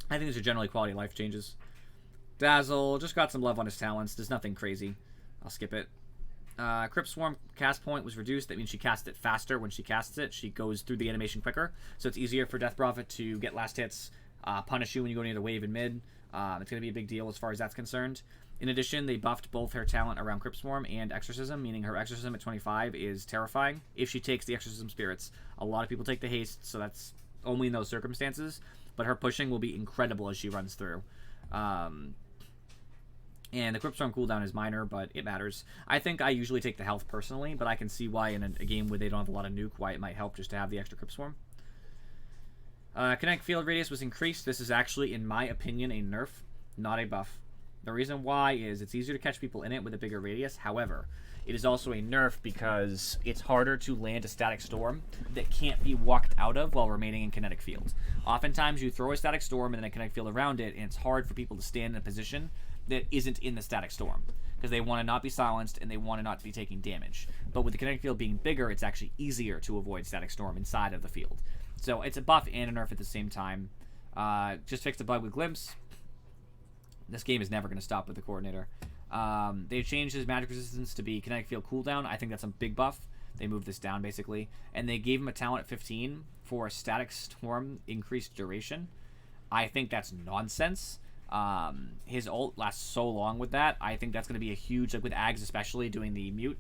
I think these are generally quality of life changes. Dazzle just got some love on his talents. There's nothing crazy. I'll skip it. Crypt Swarm cast point was reduced. That means she casts it faster when she casts it. She goes through the animation quicker. So it's easier for Death Prophet to get last hits, punish you when you go near the wave in mid. It's going to be a big deal as far as that's concerned. In addition, they buffed both her talent around Crypt Swarm and Exorcism, meaning her Exorcism at 25 is terrifying if she takes the Exorcism Spirits. A lot of people take the haste, so that's only in those circumstances. But her pushing will be incredible as she runs through. And the Crypt Storm cooldown is minor, but it matters. I think I usually take the health personally, but I can see why in a game where they don't have a lot of nuke, why it might help just to have the extra Crypt Swarm. Kinetic Field Radius was increased. This is actually, in my opinion, a nerf, not a buff. The reason why is it's easier to catch people in it with a bigger radius. However, it is also a nerf because it's harder to land a static storm that can't be walked out of while remaining in kinetic field. Oftentimes, you throw a static storm and then a kinetic field around it, and it's hard for people to stand in a position that isn't in the static storm because they want to not be silenced and they want to not be taking damage. But with the kinetic field being bigger, it's actually easier to avoid static storm inside of the field. So it's a buff and a nerf at the same time. Just fixed a bug with Glimpse. This game is never going to stop with the coordinator. They changed his magic resistance to be kinetic field cooldown. I think that's a big buff. They moved this down basically, and they gave him a talent at 15 for a static storm increased duration. I think that's nonsense. His ult lasts so long with that. I think that's going to be a huge, like with Ags especially doing the mute.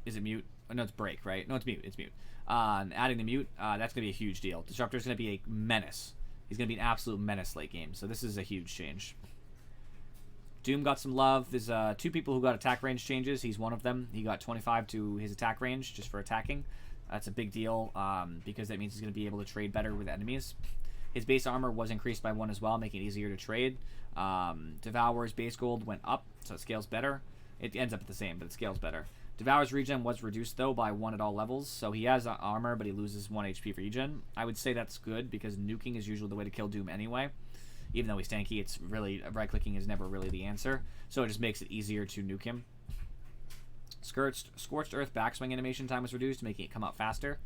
Is it mute? Oh, no, it's break, right? No, it's mute. It's mute. Adding the mute, that's going to be a huge deal. Disruptor is going to be a menace. He's going to be an absolute menace late game. So this is a huge change. Doom got some love. There's two people who got attack range changes. He's one of them. He got 25 to his attack range just for attacking. That's a big deal because that means he's going to be able to trade better with enemies. His base armor was increased by 1 as well, making it easier to trade. Devour's base gold went up, so it scales better. It ends up at the same, but it scales better. Devour's regen was reduced, though, by 1 at all levels, so he has armor, but he loses 1 HP for regen. I would say that's good, because nuking is usually the way to kill Doom anyway. Even though he's tanky, it's really, right-clicking is never really the answer, so it just makes it easier to nuke him. Scorched Earth backswing animation time was reduced, making it come out faster.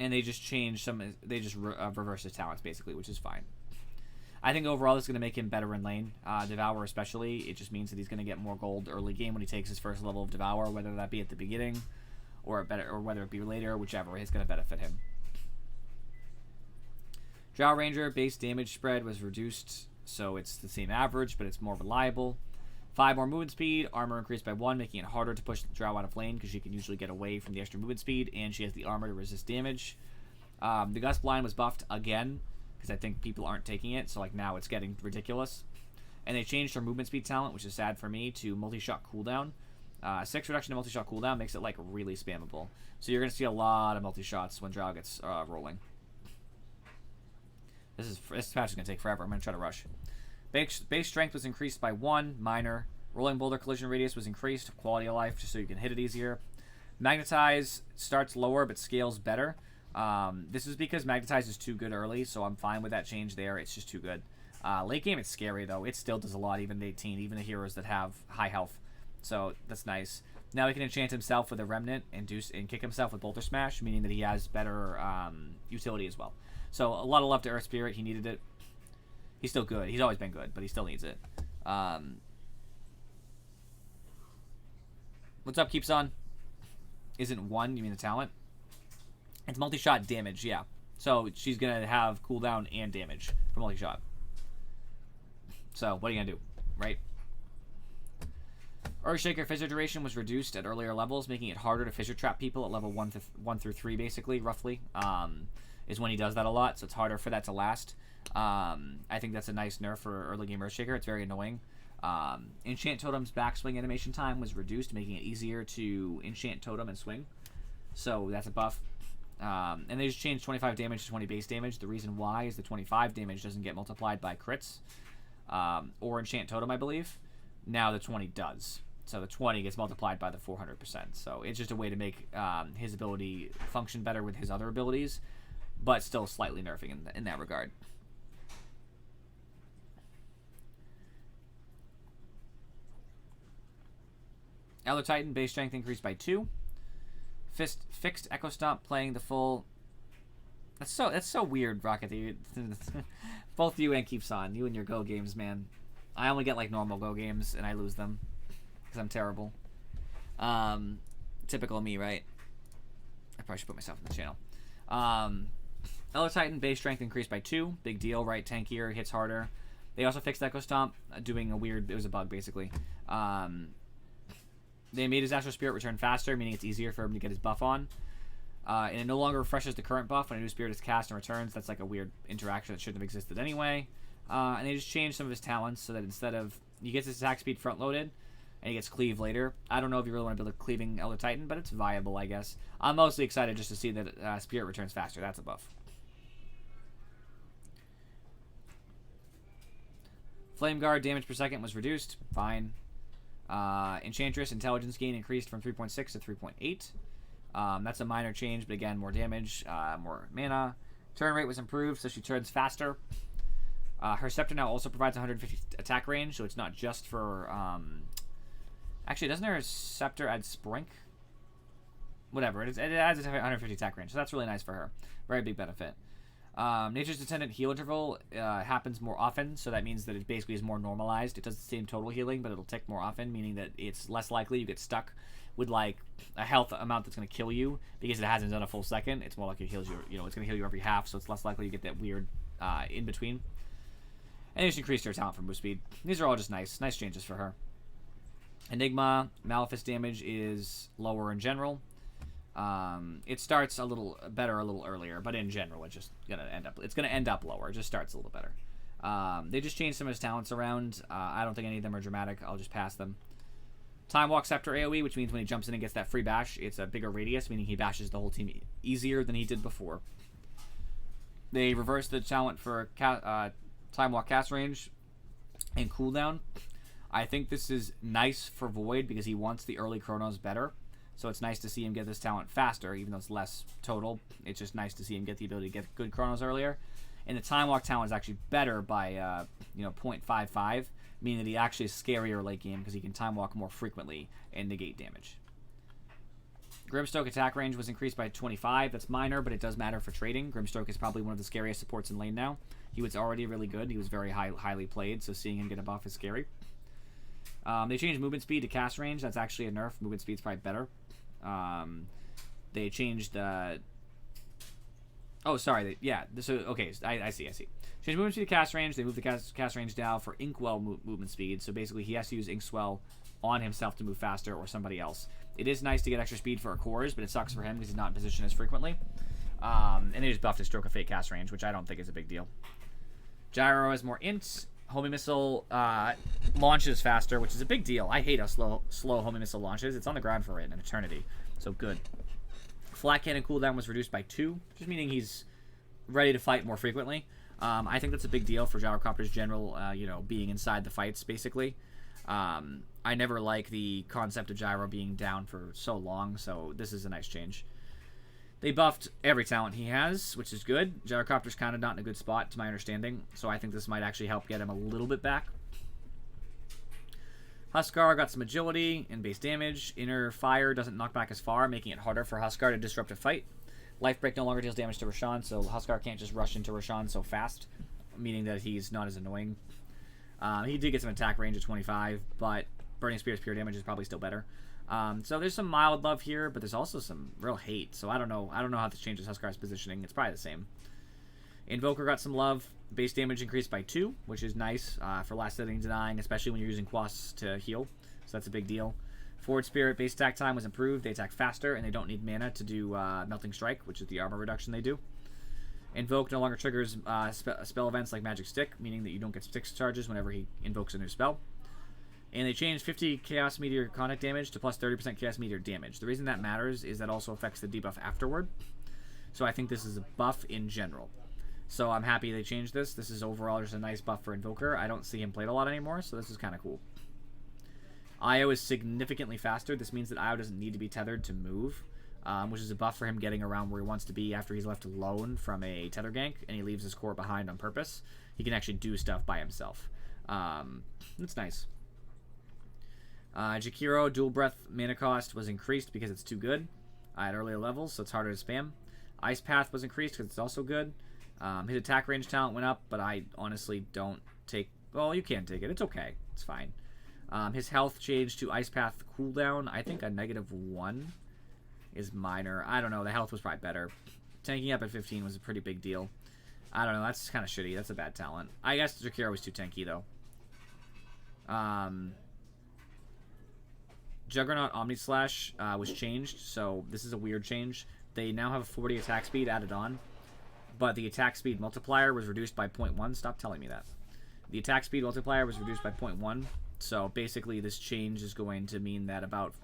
And they just changed they just reversed his talents, basically, which is fine. I think overall this is going to make him better in lane. Devour especially, it just means that he's going to get more gold early game when he takes his first level of Devour, whether that be at the beginning or whether it be later, whichever. It's going to benefit him. Drow Ranger base damage spread was reduced, so it's the same average, but it's more reliable. 5 more movement speed, armor increased by 1, making it harder to push the Drow out of lane because she can usually get away from the extra movement speed, and she has the armor to resist damage. The Gust Blind was buffed again, because I think people aren't taking it, so like now it's getting ridiculous. And they changed her movement speed talent, which is sad for me, to multi-shot cooldown. 6 reduction to multi-shot cooldown makes it like really spammable. So you're going to see a lot of multi-shots when Drow gets rolling. This patch is going to take forever. I'm going to try to rush. Base strength was increased by 1, minor. Rolling boulder collision radius was increased. Quality of life, just so you can hit it easier. Magnetize starts lower but scales better. This is because Magnetize is too good early, so I'm fine with that change there. It's just too good. Late game, it's scary, though. It still does a lot, even at 18, even the heroes that have high health. So that's nice. Now he can enchant himself with a Remnant and kick himself with Bolter Smash, meaning that he has better utility as well. So a lot of love to Earth Spirit. He needed it. He's still good. He's always been good, but he still needs it. What's up, Keeps On? Isn't 1, you mean the talent? It's multi-shot damage, yeah. So she's going to have cooldown and damage for multi-shot. So what are you going to do, right? Earthshaker Fissure duration was reduced at earlier levels, making it harder to Fissure trap people at level 1 through 3, basically, roughly. Is when he does that a lot, so it's harder for that to last. I think that's a nice nerf for early game Earthshaker. It's very annoying. Enchant Totem's backswing animation time was reduced, making it easier to enchant Totem and swing. So that's a buff. And they just changed 25 damage to 20 base damage. The reason why is the 25 damage doesn't get multiplied by crits or enchant Totem, I believe. Now the 20 does. So the 20 gets multiplied by the 400%. So it's just a way to make his ability function better with his other abilities, but still slightly nerfing in that regard. Elder Titan, base strength increased by 2. Fixed Echo Stomp playing the full... That's so weird, Rocket. Both you and Keeps On. You and your Go games, man. I only get, like, normal Go games, and I lose them. Because I'm terrible. Typical of me, right? I probably should put myself in the channel. Elder Titan, base strength increased by 2. Big deal, right? Tankier, hits harder. They also fixed Echo Stomp, doing a weird... It was a bug, basically. They made his Astral Spirit return faster, meaning it's easier for him to get his buff on. And it no longer refreshes the current buff when a new spirit is cast and returns. That's like a weird interaction that shouldn't have existed anyway. And they just changed some of his talents so that instead of... He gets his attack speed front-loaded, and he gets cleave later. I don't know if you really want to build a cleaving Elder Titan, but it's viable, I guess. I'm mostly excited just to see that Spirit returns faster. That's a buff. Flame Guard damage per second was reduced. Fine. Enchantress intelligence gain increased from 3.6 to 3.8. That's a minor change, but again, more damage, more mana. Turn rate was improved, so she turns faster. Her Scepter now also provides 150 attack range, so it's not just for... Actually, doesn't her Scepter add Sprink? Whatever, it adds 150 attack range, so that's really nice for her. Very big benefit. Nature's Descendant heal interval happens more often, so that means that it basically is more normalized. It does the same total healing, but it'll tick more often, meaning that it's less likely you get stuck with like a health amount that's going to kill you because it hasn't done a full second. It's more like it heals you, it's going to heal you every half, so it's less likely you get that weird in between. And just increased her talent for move speed. These are all just nice changes for her. Enigma, Malefice damage is lower in general. It starts a little better a little earlier, but in general it's gonna end up lower. It just starts a little better. They just changed some of his talents around. I don't think any of them are dramatic. I'll just pass them. Time Walk Scepter AoE, which means when he jumps in and gets that free bash, it's a bigger radius, meaning he bashes the whole team easier than he did before. They reversed the talent for Time Walk cast range and cooldown. I think this is nice for Void because he wants the early Chronos better. So it's nice to see him get this talent faster, even though it's less total. It's just nice to see him get the ability to get good Chronos earlier. And the Time Walk talent is actually better by 0.55, meaning that he actually is scarier late game because he can Time Walk more frequently and negate damage. Grimstroke attack range was increased by 25. That's minor, but it does matter for trading. Grimstroke is probably one of the scariest supports in lane now. He was already really good. He was very highly played, so seeing him get a buff is scary. They changed movement speed to cast range. That's actually a nerf. Movement speed's probably better. They changed oh, sorry. So, okay. I see. Changed movement speed to cast range. They moved the cast range down for Inkwell movement speed. So basically, he has to use Inkswell on himself to move faster or somebody else. It is nice to get extra speed for our cores, but it sucks for him because he's not in position as frequently. And they just buffed his Stroke of Fate cast range, which I don't think is a big deal. Gyro has more int. Homing Missile launches faster, which is a big deal. I hate how slow Homing Missile launches. It's on the ground for an eternity. So good. Flat Cannon cooldown was reduced by 2, just meaning he's ready to fight more frequently. I think that's a big deal for Gyrocopter's general, being inside the fights, basically. I never like the concept of gyro being down for so long, so this is a nice change. They buffed every talent he has, which is good. Gyrocopter's kind of not in a good spot, to my understanding, so I think this might actually help get him a little bit back. Huskar got some agility and base damage. Inner Fire doesn't knock back as far, making it harder for Huskar to disrupt a fight. Life Break no longer deals damage to Roshan, so Huskar can't just rush into Roshan so fast, meaning that he's not as annoying. He did get some attack range of 25, but Burning Spear's pure damage is probably still better. So there's some mild love here, but there's also some real hate. So I don't know how this changes Huskar's positioning. It's probably the same. Invoker got some love. Base damage increased by 2, which is nice for last hitting denying, especially when you're using Quas to heal. So that's a big deal. Forward Spirit base attack time was improved. They attack faster, and they don't need mana to do Melting Strike, which is the armor reduction they do. Invoke no longer triggers spell events like Magic Stick, meaning that you don't get stick charges whenever he invokes a new spell. And they changed 50 Chaos Meteor contact damage to plus 30% Chaos Meteor damage. The reason that matters is that also affects the debuff afterward. So I think this is a buff in general. So I'm happy they changed this. This is overall just a nice buff for Invoker. I don't see him played a lot anymore, so this is kind of cool. Io is significantly faster. This means that Io doesn't need to be tethered to move, which is a buff for him getting around where he wants to be after he's left alone from a tether gank, and he leaves his core behind on purpose. He can actually do stuff by himself. That's nice. Jakiro, dual breath mana cost was increased because it's too good at earlier levels, so it's harder to spam. Ice Path was increased because it's also good. His attack range talent went up, but I honestly don't take... Well, you can take it. It's okay. It's fine. His health changed to Ice Path cooldown. I think a -1 is minor. I don't know. The health was probably better. Tanking up at 15 was a pretty big deal. I don't know. That's kind of shitty. That's a bad talent. I guess Jakiro was too tanky, though. Juggernaut Omni Slash was changed, so this is a weird change. They now have 40 attack speed added on, but the attack speed multiplier was reduced by 0.1. Stop telling me that. The attack speed multiplier was reduced by 0.1, so basically this change is going to mean that about...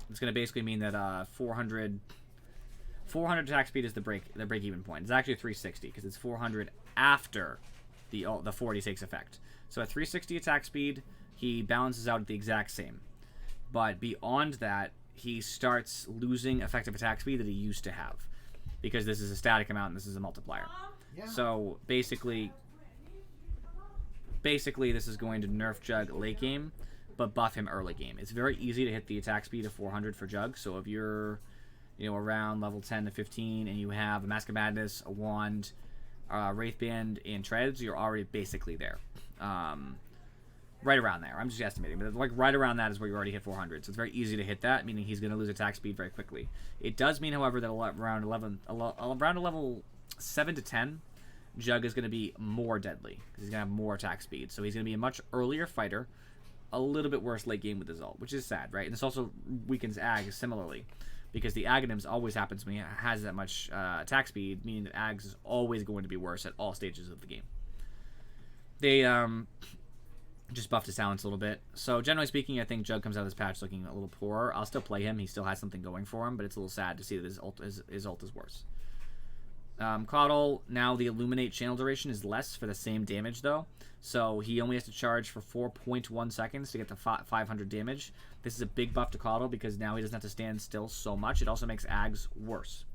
It's going to basically mean that 400 attack speed is the break-even point. It's actually 360, because it's 400 after the 40 takes effect. So at 360 attack speed, he balances out at the exact same. But beyond that, he starts losing effective attack speed that he used to have. Because this is a static amount and this is a multiplier. Yeah. So basically this is going to nerf Jug late game, but buff him early game. It's very easy to hit the attack speed of 400 for Jug. So if you're around level 10 to 15 and you have a Mask of Madness, a Wand, Wraithband, and Treads, you're already basically there. Right around there. I'm just estimating, but like right around that is where you already hit 400. So it's very easy to hit that, meaning he's going to lose attack speed very quickly. It does mean, however, that around level 7 to 10, Jug is going to be more deadly because he's going to have more attack speed. So he's going to be a much earlier fighter, a little bit worse late game with his ult, which is sad, right? And this also weakens Ag similarly, because the Aghanims always happens when he has that much attack speed, meaning that Ags is always going to be worse at all stages of the game. They just buffed his talents a little bit. So generally speaking, I think Jug comes out of this patch looking a little poorer. I'll still play him. He still has something going for him, but it's a little sad to see that his ult is worse. Caudle, now the Illuminate channel duration is less for the same damage, though. So he only has to charge for 4.1 seconds to get to 500 damage. This is a big buff to Caudle because now he doesn't have to stand still so much. It also makes Ags worse.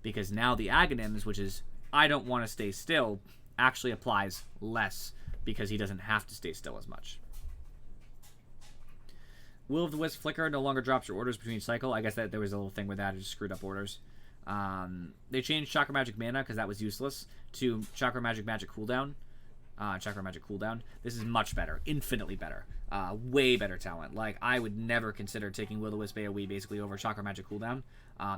Because now the Aghanims, which is, I don't want to stay still, actually applies less because he doesn't have to stay still as much. Will of the Wisp Flicker no longer drops your orders between each cycle. I guess that there was a little thing with that. It just screwed up orders. They changed Chakra Magic Mana because that was useless to Chakra Magic Cooldown. Chakra Magic Cooldown. This is much better. Infinitely better. Way better talent. Like, I would never consider taking Will of the Wisp AoE basically over Chakra Magic Cooldown.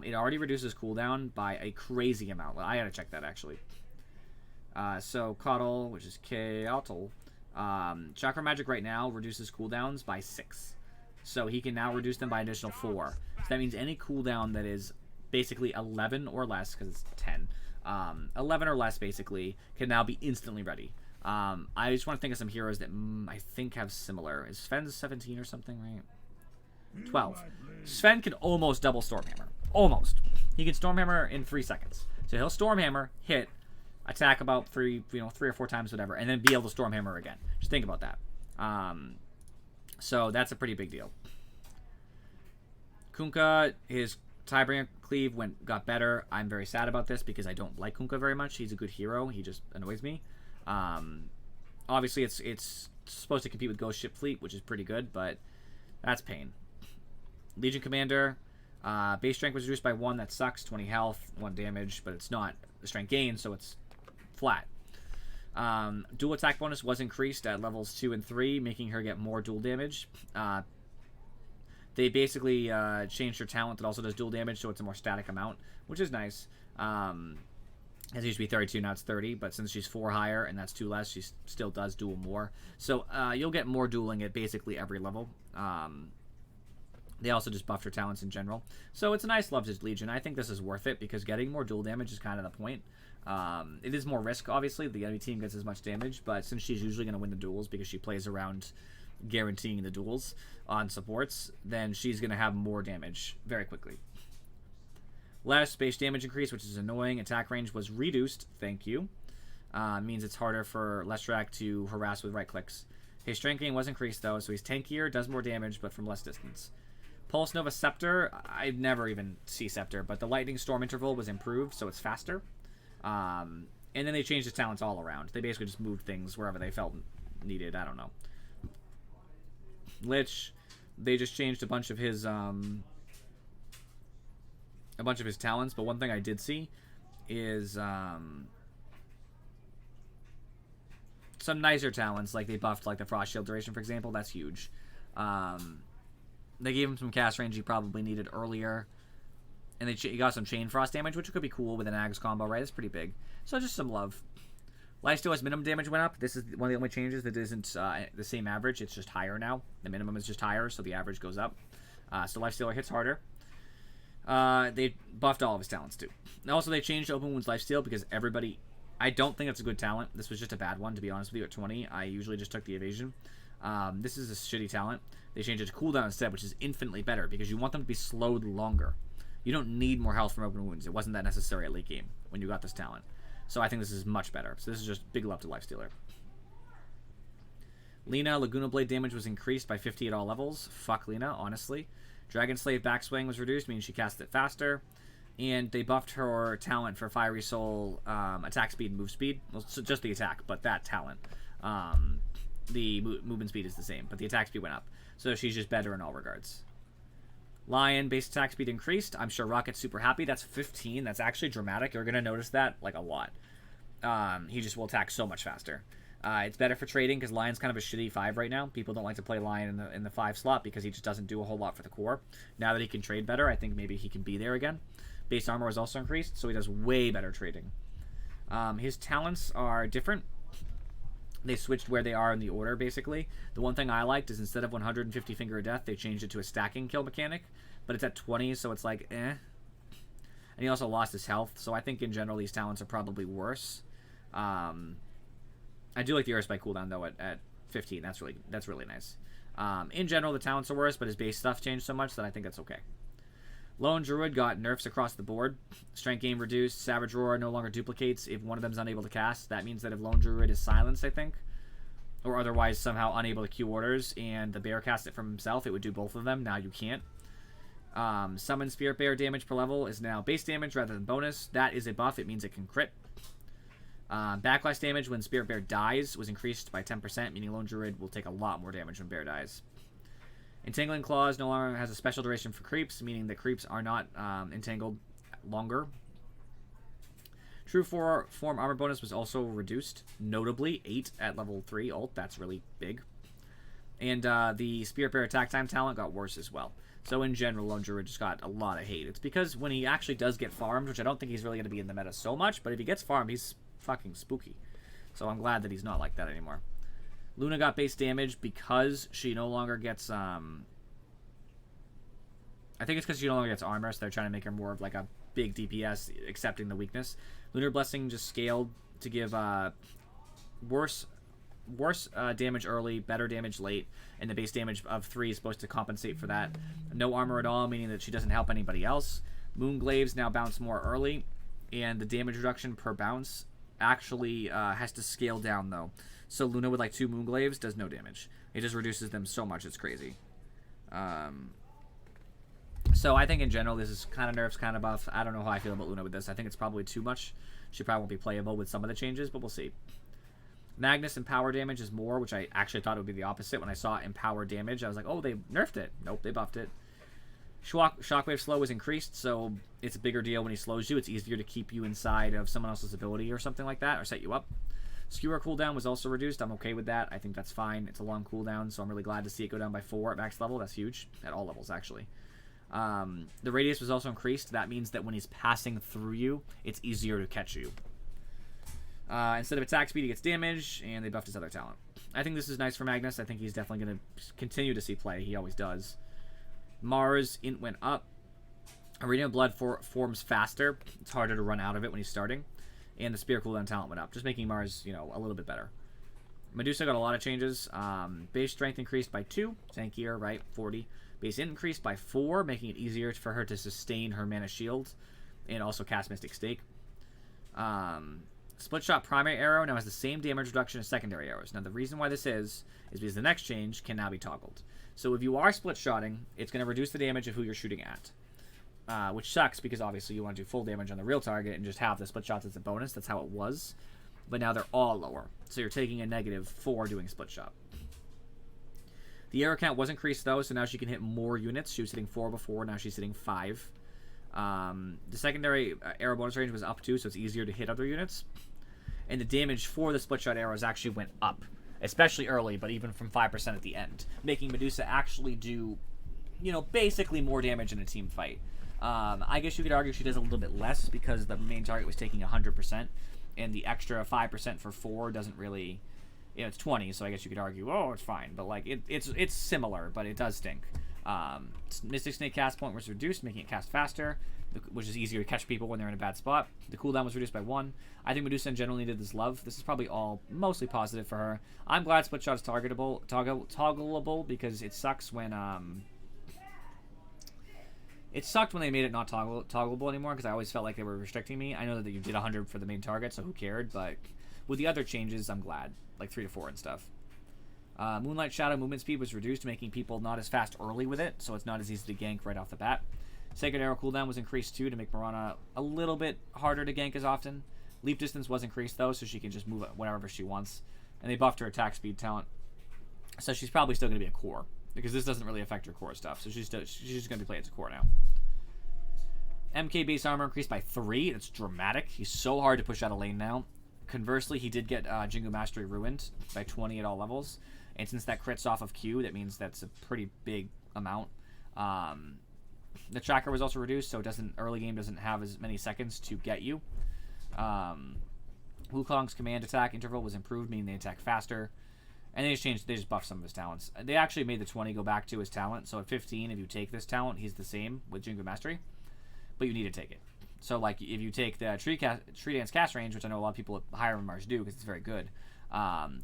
It already reduces cooldown by a crazy amount. Well, I gotta check that actually. So Caudle, which is Kaotl, Chakra Magic right now reduces cooldowns by 6. So he can now reduce them by an additional 4. So that means any cooldown that is basically 11 or less, because it's 10, 11 or less basically, can now be instantly ready. I just want to think of some heroes that I think have similar. Is Sven's 17 or something, right? 12. Sven can almost double Stormhammer. Almost. He can Stormhammer in 3 seconds. So he'll Stormhammer, hit. attack about three or four times, whatever, and then be able to Stormhammer again. Just think about that. So that's a pretty big deal. Kunkka, his Tidebringer cleave got better. I'm very sad about this because I don't like Kunkka very much. He's a good hero. He just annoys me. Obviously, it's supposed to compete with Ghost Ship Fleet, which is pretty good, but that's pain. Legion Commander, base strength was reduced by 1. That sucks. 20 health, 1 damage, but it's not a strength gain, so it's flat. Dual attack bonus was increased at levels 2 and 3, making her get more dual damage. They basically changed her talent that also does dual damage, so it's a more static amount, which is nice. It used to be 32, now it's 30, but since she's 4 higher and that's 2 less, she still does dual more. So you'll get more dueling at basically every level. They also just buffed her talents in general. So it's a nice Love Legion. I think this is worth it because getting more dual damage is kind of the point. It is more risk, obviously. The enemy team gets as much damage, but since she's usually going to win the duels because she plays around guaranteeing the duels on supports, then she's going to have more damage very quickly. Less base damage increase, which is annoying. Attack range was reduced. Thank you. Means it's harder for Lestrak to harass with right clicks. His strength gain was increased, though, so he's tankier, does more damage, but from less distance. Pulse Nova Scepter, I'd never even see Scepter, but the Lightning Storm interval was improved, so it's faster. And then they changed his talents all around. They basically just moved things wherever they felt needed. I don't know. Lich, they just changed a bunch of his talents, but one thing I did see is some nicer talents, like they buffed like the Frost Shield duration, for example. That's huge. They gave him some cast range he probably needed earlier, and he got some Chain Frost damage, which could be cool with an Ags combo, right? It's pretty big. So just some love. Lifesteal's minimum damage went up. This is one of the only changes that isn't the same average. It's just higher now. The minimum is just higher, so the average goes up. So Lifestealer hits harder. They buffed all of his talents too. Also, they changed Open Wounds Lifesteal because everybody... I don't think it's a good talent. This was just a bad one, to be honest with you. At 20, I usually just took the evasion. This is a shitty talent. They changed it to cooldown instead, which is infinitely better because you want them to be slowed longer. You don't need more health from Open Wounds. It wasn't that necessary at late game when you got this talent. So I think this is much better. So this is just big love to Lifestealer. Lina, Laguna Blade damage was increased by 50 at all levels. Fuck Lina, honestly. Dragon Slave backswing was reduced, meaning she cast it faster. And they buffed her talent for Fiery Soul attack speed and move speed. Well, so just the attack, but that talent. The movement speed is the same, but the attack speed went up. So she's just better in all regards. Lion, base attack speed increased. I'm sure Rocket's super happy. That's 15. That's actually dramatic. You're going to notice that, like, a lot. He just will attack so much faster. It's better for trading because Lion's kind of a shitty 5 right now. People don't like to play Lion in the 5 slot because he just doesn't do a whole lot for the core. Now that he can trade better, I think maybe he can be there again. Base armor was also increased, so he does way better trading. His talents are different. They switched where they are in the order, basically. The one thing I liked is instead of 150 Finger of Death, they changed it to a stacking kill mechanic. But it's at 20, so it's like, eh. And he also lost his health, so I think in general these talents are probably worse. I do like the Earthspike cooldown, though, at 15. That's really nice. In general, the talents are worse, but his base stuff changed so much that I think that's okay. Lone Druid got nerfs across the board. Strength gain reduced. Savage Roar no longer duplicates if one of them is unable to cast. That means that if Lone Druid is silenced, I think, or otherwise somehow unable to queue orders, and the bear cast it from himself, it would do both of them. Now you can't. Summon Spirit Bear damage per level is now base damage rather than bonus. That is a buff. It means it can crit. Backlash damage when Spirit Bear dies was increased by 10%, meaning Lone Druid will take a lot more damage when Bear dies. Entangling Claws no longer has a special duration for creeps, meaning that creeps are not entangled longer. True Form armor bonus was also reduced, notably 8 at level 3 ult. That's really big. And the Spirit Bear attack time talent got worse as well. So in general, Lone Druid just got a lot of hate. It's because when he actually does get farmed, which I don't think he's really going to be in the meta so much, but if he gets farmed, he's fucking spooky. So I'm glad that he's not like that anymore. Luna got base damage because she no longer gets, I think it's because she no longer gets armor, so they're trying to make her more of like a big DPS, accepting the weakness. Lunar Blessing just scaled to give worse damage early, better damage late, and the base damage of 3 is supposed to compensate for that. No armor at all, meaning that she doesn't help anybody else. Moonglaves now bounce more early, and the damage reduction per bounce actually has to scale down, though. So Luna with like 2 Moonglaves does no damage. It just reduces them so much, it's crazy. So I think in general this is kind of nerfs, kind of buff. I don't know how I feel about Luna with this. I think it's probably too much. She probably won't be playable with some of the changes, but we'll see. Magnus and power damage is more, which I actually thought it would be the opposite. When I saw empower damage, I was like, oh, they nerfed it. Nope, they buffed it. Shockwave slow is increased, so it's a bigger deal when he slows you. It's easier to keep you inside of someone else's ability or something like that, or set you up. Skewer cooldown was also reduced. I'm okay with that. I think that's fine. It's a long cooldown, so I'm really glad to see it go down by 4 at max level. That's huge. At all levels, actually. The radius was also increased. That means that when he's passing through you, it's easier to catch you. Instead of attack speed, he gets damage, and they buffed his other talent. I think this is nice for Magnus. I think he's definitely going to continue to see play. He always does. Mars int went up. Arena of Blood forms faster. It's harder to run out of it when he's starting. And the Spear cooldown talent went up, just making Mars, you know, a little bit better. Medusa got a lot of changes. Base strength increased by 2. Tankier, right? 40. Base int increased by 4, making it easier for her to sustain her mana shield. And also cast Mystic Stake. Split shot primary arrow now has the same damage reduction as secondary arrows. Now the reason why this is because the next change can now be toggled. So if you are split shotting, it's going to reduce the damage of who you're shooting at. Which sucks because obviously you want to do full damage on the real target and just have the split shots as a bonus. That's how it was. But now they're all lower. So you're taking a -4 doing split shot. The arrow count was increased though, so now she can hit more units. She was hitting 4 before, now she's hitting 5. The secondary arrow bonus range was up too, so it's easier to hit other units. And the damage for the split shot arrows actually went up, especially early, but even from 5% at the end, making Medusa actually do, you know, basically more damage in a team fight. I guess you could argue she does a little bit less because the main target was taking 100%, and the extra 5% for 4 doesn't really, you know, it's 20, so I guess you could argue, oh, it's fine, but like it's similar, but it does stink. Mystic Snake cast point was reduced, making it cast faster, which is easier to catch people when they're in a bad spot. The cooldown was reduced by 1. I think Medusa in general needed this love. This is probably all mostly positive for her. I'm glad split shot is toggleable because it sucks when it sucked when they made it not toggleable anymore because I always felt like they were restricting me. I know that you did 100 for the main target, so who cared? But with the other changes, I'm glad, like 3 to 4 and stuff. Moonlight Shadow movement speed was reduced, making people not as fast early with it, so it's not as easy to gank right off the bat. Sacred Arrow cooldown was increased too to make Mirana a little bit harder to gank as often. Leap distance was increased though, so she can just move whenever she wants. And they buffed her attack speed talent, so she's probably still going to be a core because this doesn't really affect her core stuff. So she's just going to be played as a core now. MK base armor increased by 3. That's dramatic. He's so hard to push out of lane now. Conversely, he did get Jingu Mastery ruined by 20 at all levels. And since that crits off of Q, that means that's a pretty big amount. The tracker was also reduced, so it doesn't early game doesn't have as many seconds to get you. Wukong's command attack interval was improved, meaning they attack faster. And they just buffed some of his talents. They actually made the 20 go back to his talent. So at 15, if you take this talent, he's the same with Jingu Mastery. But you need to take it. So like if you take the Tree Dance cast range, which I know a lot of people at higher Mars do because it's very good,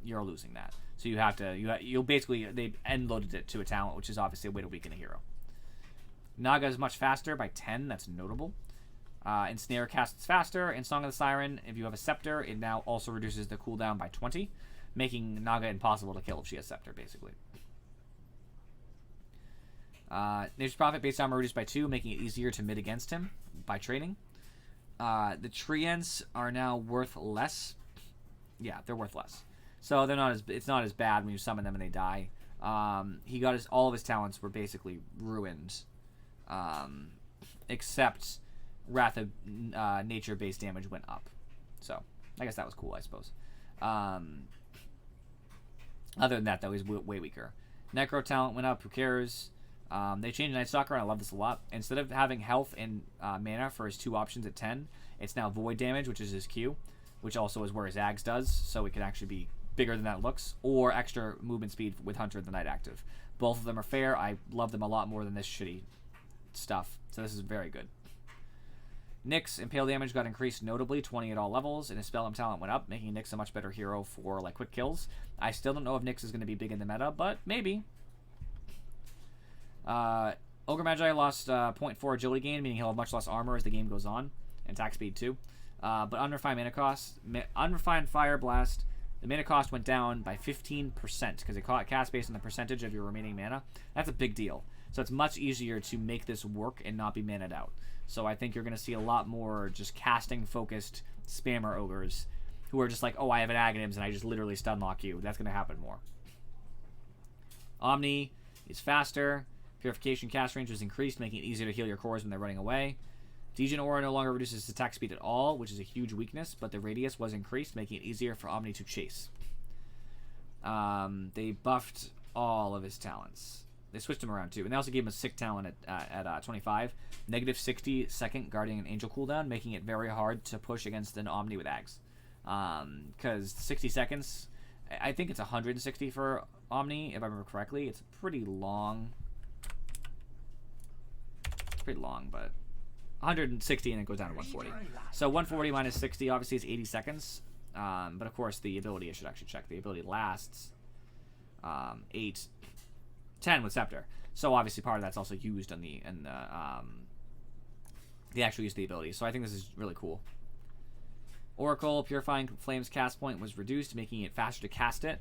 you're losing that. So you have to you'll basically they end loaded it to a talent, which is obviously a way to weaken a hero. Naga is much faster by 10. That's notable. Ensnare casts faster. In Song of the Siren, if you have a Scepter, it now also reduces the cooldown by 20, making Naga impossible to kill if she has Scepter, basically. Nature's Prophet base armor reduced by 2, making it easier to mid against him by training. The Treants are now worth less. Yeah, they're worth less. So they're not as it's not as bad when you summon them and they die. He got all of his talents were basically ruined, except Wrath of Nature based damage went up. So I guess that was cool, I suppose. Other than that, though, he's way weaker. Necro talent went up. Who cares? They changed Night Stalker, and I love this a lot. Instead of having health and mana for his 2 options at 10, it's now void damage, which is his Q, which also is where his Ags does, so it can actually be bigger than that looks, or extra movement speed with Hunter the Night active. Both of them are fair. I love them a lot more than this shitty stuff, so this is very good. Nyx Impale damage got increased notably, 20 at all levels, and his Spell and talent went up, making Nyx a much better hero for like quick kills. I still don't know if Nyx is going to be big in the meta, but maybe. Ogre Magi lost 0.4 agility gain, meaning he'll have much less armor as the game goes on, and attack speed too. But unrefined mana cost, unrefined Fire Blast, the mana cost went down by 15% because it cast based on the percentage of your remaining mana. That's a big deal. So it's much easier to make this work and not be mana'd out. So I think you're going to see a lot more just casting-focused spammer ogres who are just like, oh, I have an Aghanims and I just literally stun lock you. That's going to happen more. Omni is faster. Purification cast range was increased, making it easier to heal your cores when they're running away. Dejan Aura no longer reduces attack speed at all, which is a huge weakness, but the radius was increased, making it easier for Omni to chase. They buffed all of his talents. They switched him around too, and they also gave him a sick talent at 25. Negative 60 second Guardian and Angel cooldown, making it very hard to push against an Omni with Ags. Because 60 seconds, I think it's 160 for Omni, if I remember correctly. It's pretty long. It's pretty long, but 160 and it goes down to 140. So 140 minus 60 obviously is 80 seconds. But of course the ability, I should actually check. The ability lasts 10 with Scepter. So obviously part of that's also used on the actual use of the ability. So I think this is really cool. Oracle, Purifying Flames cast point was reduced, making it faster to cast it.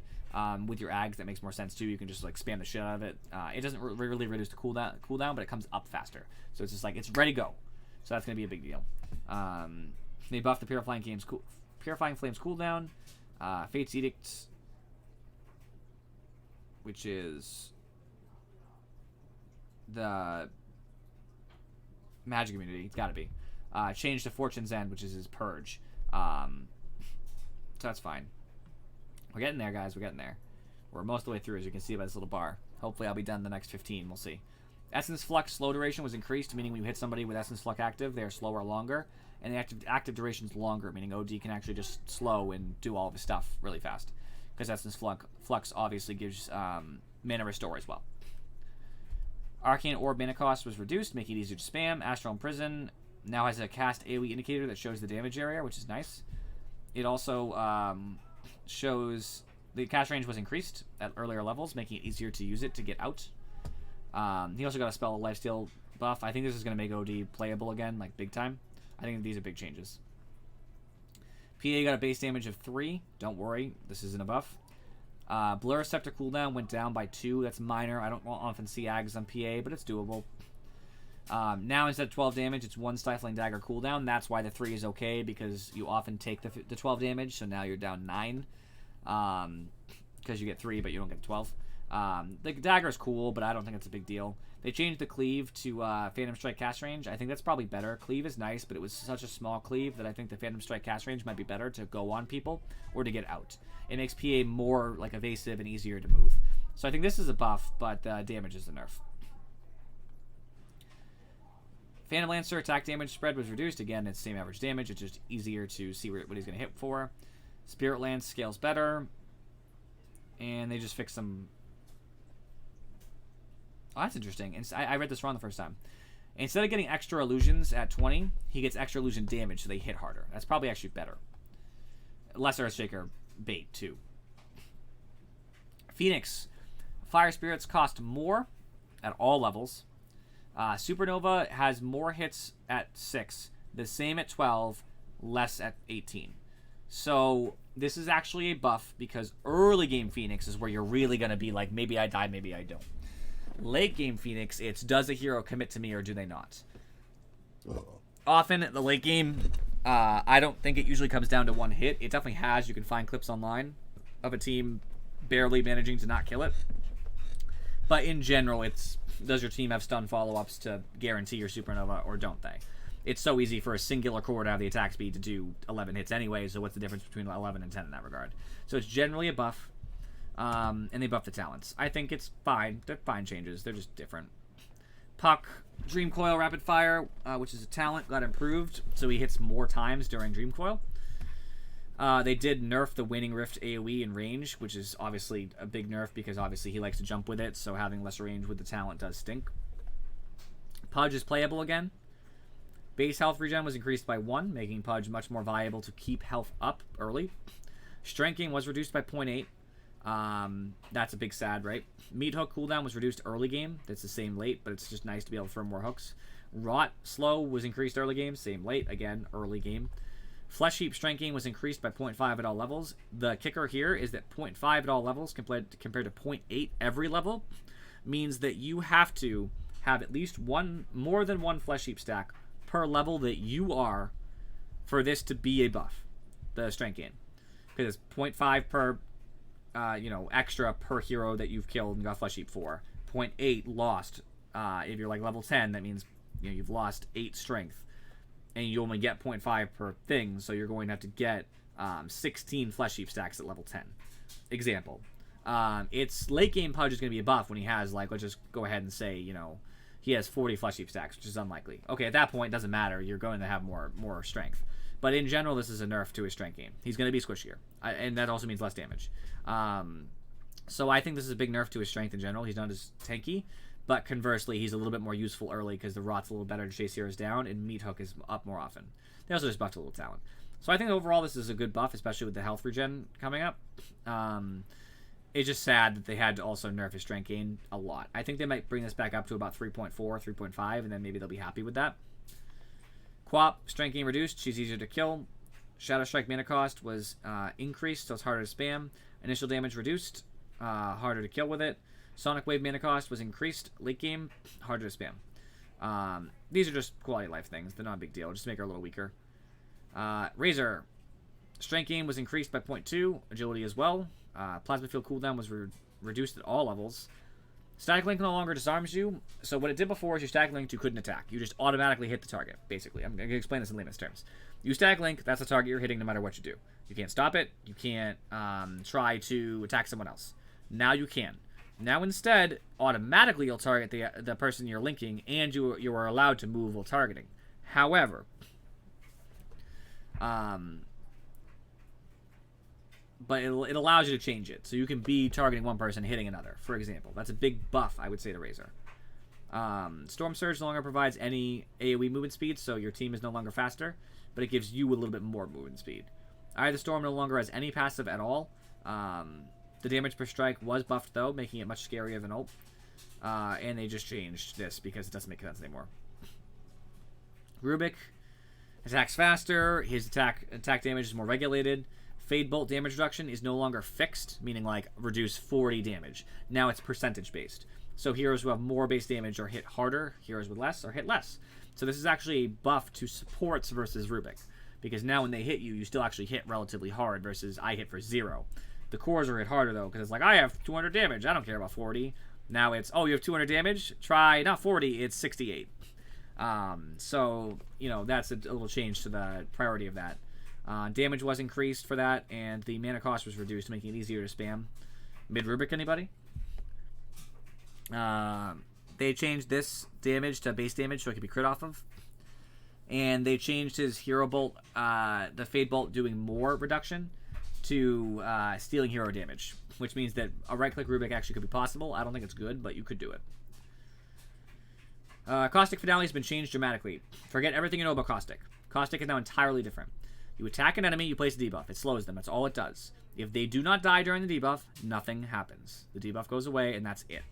With your Ags, that makes more sense too. You can just like spam the shit out of it. It doesn't really reduce the cooldown, but it comes up faster. So it's just like, it's ready to go. So that's going to be a big deal. They buffed the Purifying Flames cooldown. Fate's Edict, which is the magic immunity. It's got to be. Changed to Fortune's End, which is his Purge. So that's fine. We're getting there, guys. We're getting there. We're most of the way through, as you can see by this little bar. Hopefully I'll be done in the next 15. We'll see. Essence Flux slow duration was increased, meaning when you hit somebody with Essence Flux active, they are slower longer. And the active duration is longer, meaning OD can actually just slow and do all of his stuff really fast. Because Essence Flux obviously gives mana restore as well. Arcane Orb mana cost was reduced, making it easier to spam. Astral Imprison now has a cast AoE indicator that shows the damage area, which is nice. It also shows the cast range was increased at earlier levels, making it easier to use it to get out. He also got a spell lifesteal buff. I think this is going to make OD playable again, like big time. I think these are big changes. PA got a base damage of 3. Don't worry, this isn't a buff. Blur Scepter cooldown went down by 2. That's minor. I don't often see Ags on PA, but it's doable. Now instead of 12 damage, it's 1 Stifling Dagger cooldown. That's why the 3 is okay, because you often take the 12 damage, so now you're down 9. Because you get 3, but you don't get 12. The dagger is cool, but I don't think it's a big deal. They changed the cleave to Phantom Strike cast range. I think that's probably better. Cleave is nice, but it was such a small cleave that I think the Phantom Strike cast range might be better to go on people or to get out. It makes PA more like evasive and easier to move. So I think this is a buff, but damage is a nerf. Phantom Lancer attack damage spread was reduced. Again, it's same average damage. It's just easier to see what he's going to hit for. Spirit Lance scales better. And they just fixed some... Oh, that's interesting. And I read this wrong the first time. Instead of getting extra illusions at 20, he gets extra illusion damage, so they hit harder. That's probably actually better. Less Earthshaker bait, too. Phoenix. Fire Spirits cost more at all levels. Supernova has more hits at 6, the same at 12, less at 18. So this is actually a buff because early game Phoenix is where you're really going to be like, maybe I die, maybe I don't. Late game Phoenix, it's does a hero commit to me or do they not? Often the late game, I don't think it usually comes down to one hit. It definitely has. You can find clips online of a team barely managing to not kill it. But in general, it's does your team have stun follow-ups to guarantee your Supernova or don't they? It's so easy for a singular core to have the attack speed to do 11 hits anyway, so what's the difference between 11 and 10 in that regard? So it's generally a buff, and they buff the talents. I think it's fine. They're fine changes. They're just different. Puck, Dream Coil Rapid Fire, which is a talent, got improved, so he hits more times during Dream Coil. They did nerf the Waning Rift AoE in range, which is obviously a big nerf because obviously he likes to jump with it, so having less range with the talent does stink. Pudge is playable again. Base health regen was increased by 1, making Pudge much more viable to keep health up early. Strength gain was reduced by 0.8. That's a big sad, right? Meat hook cooldown was reduced early game. That's the same late, but it's just nice to be able to throw more hooks. Rot slow was increased early game, same late, again, early game. Flesh Heap Strength Gain was increased by 0.5 at all levels. The kicker here is that 0.5 at all levels compared to 0.8 every level means that you have to have at least more than one Flesh Heap stack per level that you are for this to be a buff, the Strength Gain. Because it's 0.5 per, extra per hero that you've killed and got Flesh Heap for. 0.8 lost. If you're like level 10, that means you've lost 8 strength. And you only get 0.5 per thing, so you're going to have to get 16 Flesh Heap stacks at level 10. Example. It's late game Pudge is going to be a buff when he has, like, let's just go ahead and say, he has 40 Flesh Heap stacks, which is unlikely. Okay, at that point, it doesn't matter. You're going to have more strength. But in general, this is a nerf to his strength game. He's going to be squishier. And that also means less damage. So I think this is a big nerf to his strength in general. He's not as tanky. But conversely, he's a little bit more useful early because the Rot's a little better to chase heroes down, and Meat Hook is up more often. They also just buffed a little talent. So I think overall this is a good buff, especially with the health regen coming up. It's just sad that they had to also nerf his strength gain a lot. I think they might bring this back up to about 3.4, 3.5, and then maybe they'll be happy with that. Quap, strength gain reduced. She's easier to kill. Shadow Strike mana cost was increased, so it's harder to spam. Initial damage reduced. Harder to kill with it. Sonic Wave mana cost was increased. Late game, harder to spam. These are just quality of life things. They're not a big deal. Just make her a little weaker. Razor. Strength gain was increased by 0.2. Agility as well. Plasma Field cooldown was reduced at all levels. Static Link no longer disarms you. So what it did before is you Static Linked, you couldn't attack. You just automatically hit the target, basically. I'm going to explain this in layman's terms. You Static Link, that's the target you're hitting no matter what you do. You can't stop it. You can't try to attack someone else. Now you can. Now instead, automatically you'll target the person you're linking, and you are allowed to move while targeting. However, but it allows you to change it. So you can be targeting one person, hitting another, for example. That's a big buff, I would say, to Razor. Storm Surge no longer provides any AoE movement speed, so your team is no longer faster, but it gives you a little bit more movement speed. The Storm no longer has any passive at all. The damage per strike was buffed, though, making it much scarier than ult. And they just changed this because it doesn't make sense anymore. Rubik attacks faster. His attack damage is more regulated. Fade Bolt damage reduction is no longer fixed, meaning like reduce 40 damage. Now it's percentage based. So heroes who have more base damage are hit harder. Heroes with less are hit less. So this is actually a buff to supports versus Rubik. Because now when they hit you, you still actually hit relatively hard versus I hit for 0. The cores are hit harder, though, because it's like, I have 200 damage. I don't care about 40. Now it's, oh, you have 200 damage? Try, not 40, it's 68. So, that's a little change to the priority of that. Damage was increased for that, and the mana cost was reduced, making it easier to spam. Mid-Rubik, anybody? They changed this damage to base damage so it could be crit off of. And they changed his Hero Bolt, the Fade Bolt doing more reduction to stealing hero damage, which means that a right-click Rubik actually could be possible. I don't think it's good, but you could do it. Caustic Finale has been changed dramatically. Forget everything you know about Caustic. Caustic is now entirely different. You attack an enemy, you place a debuff. It slows them. That's all it does. If they do not die during the debuff, nothing happens. The debuff goes away, and that's it.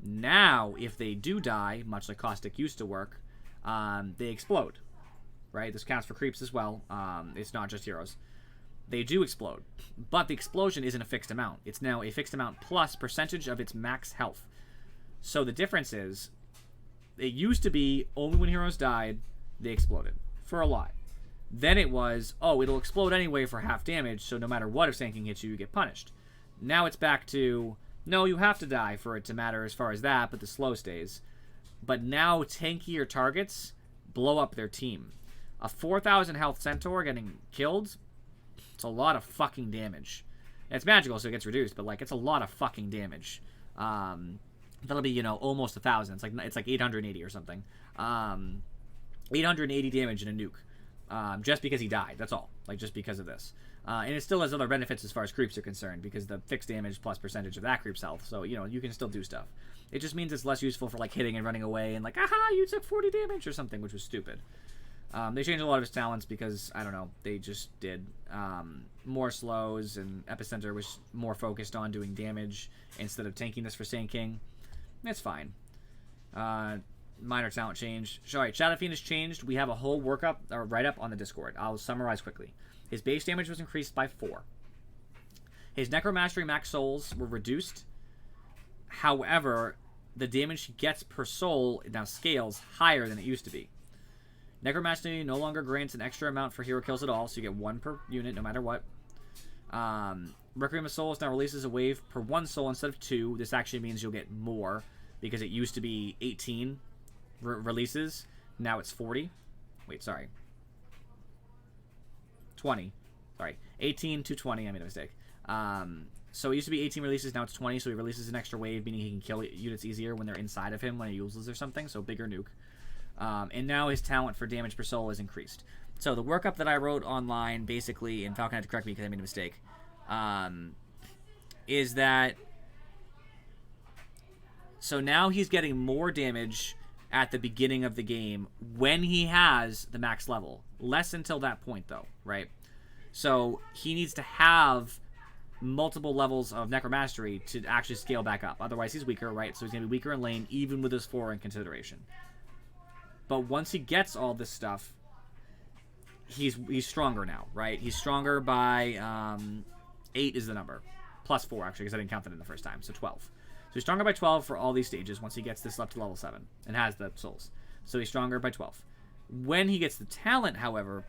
Now, if they do die, much like Caustic used to work, they explode. Right? This counts for creeps as well. It's not just heroes. They do explode. But the explosion isn't a fixed amount. It's now a fixed amount plus percentage of its max health. So the difference is, it used to be only when heroes died, they exploded. For a lot. Then it was, oh, it'll explode anyway for half damage, so no matter what, if Sand King hits you, you get punished. Now it's back to, no, you have to die for it to matter as far as that, but the slow stays. But now tankier targets blow up their team. A 4,000 health Centaur getting killed, it's a lot of fucking damage. And it's magical, so it gets reduced, but like it's a lot of fucking damage. That'll be, almost 1,000. It's like 880 or something. 880 damage in a nuke. Just because he died, that's all. Just because of this. And it still has other benefits as far as creeps are concerned, because the fixed damage plus percentage of that creep's health, so, you can still do stuff. It just means it's less useful for, hitting and running away and, aha, you took 40 damage or something, which was stupid. They changed a lot of his talents because, I don't know, they just did more slows, and Epicenter was more focused on doing damage instead of tankiness for Sand King. That's fine. minor talent change. Sorry, Shadow Fiend has changed. We have a whole workup or write-up on the Discord. I'll summarize quickly. His base damage was increased by 4. His Necromastery max souls were reduced. However, the damage he gets per soul now scales higher than it used to be. Necromastery no longer grants an extra amount for hero kills at all, so you get 1 per unit no matter what. Requiem of Souls now releases a wave per 1 soul instead of 2. This actually means you'll get more, because it used to be 18 releases. Now it's 40. Wait, sorry. 20. Sorry. 18 to 20. I made a mistake. So it used to be 18 releases, now it's 20, so he releases an extra wave, meaning he can kill units easier when they're inside of him when he uses or something, so bigger nuke. And now his talent for damage per soul is increased. So the workup that I wrote online, basically, and Falcon had to correct me because I made a mistake, is that... So now he's getting more damage at the beginning of the game when he has the max level. Less until that point, though, right? So he needs to have multiple levels of Necromastery to actually scale back up. Otherwise, he's weaker, right? So he's going to be weaker in lane, even with his 4 in consideration. But once he gets all this stuff, he's stronger now, right? He's stronger by 8 is the number. Plus 4, actually, because I didn't count that in the first time. So 12. So he's stronger by 12 for all these stages once he gets this up to level 7 and has the souls. So he's stronger by 12. When he gets the talent, however,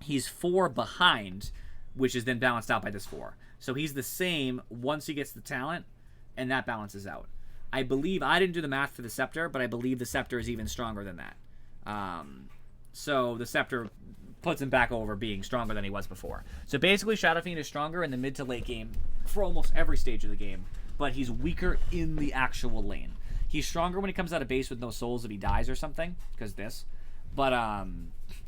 he's 4 behind, which is then balanced out by this 4. So he's the same once he gets the talent, and that balances out. I believe, I didn't do the math for the Scepter, but I believe the Scepter is even stronger than that. So the Scepter puts him back over being stronger than he was before. So basically, Shadow Fiend is stronger in the mid to late game for almost every stage of the game, but he's weaker in the actual lane. He's stronger when he comes out of base with no souls if he dies or something, because this. But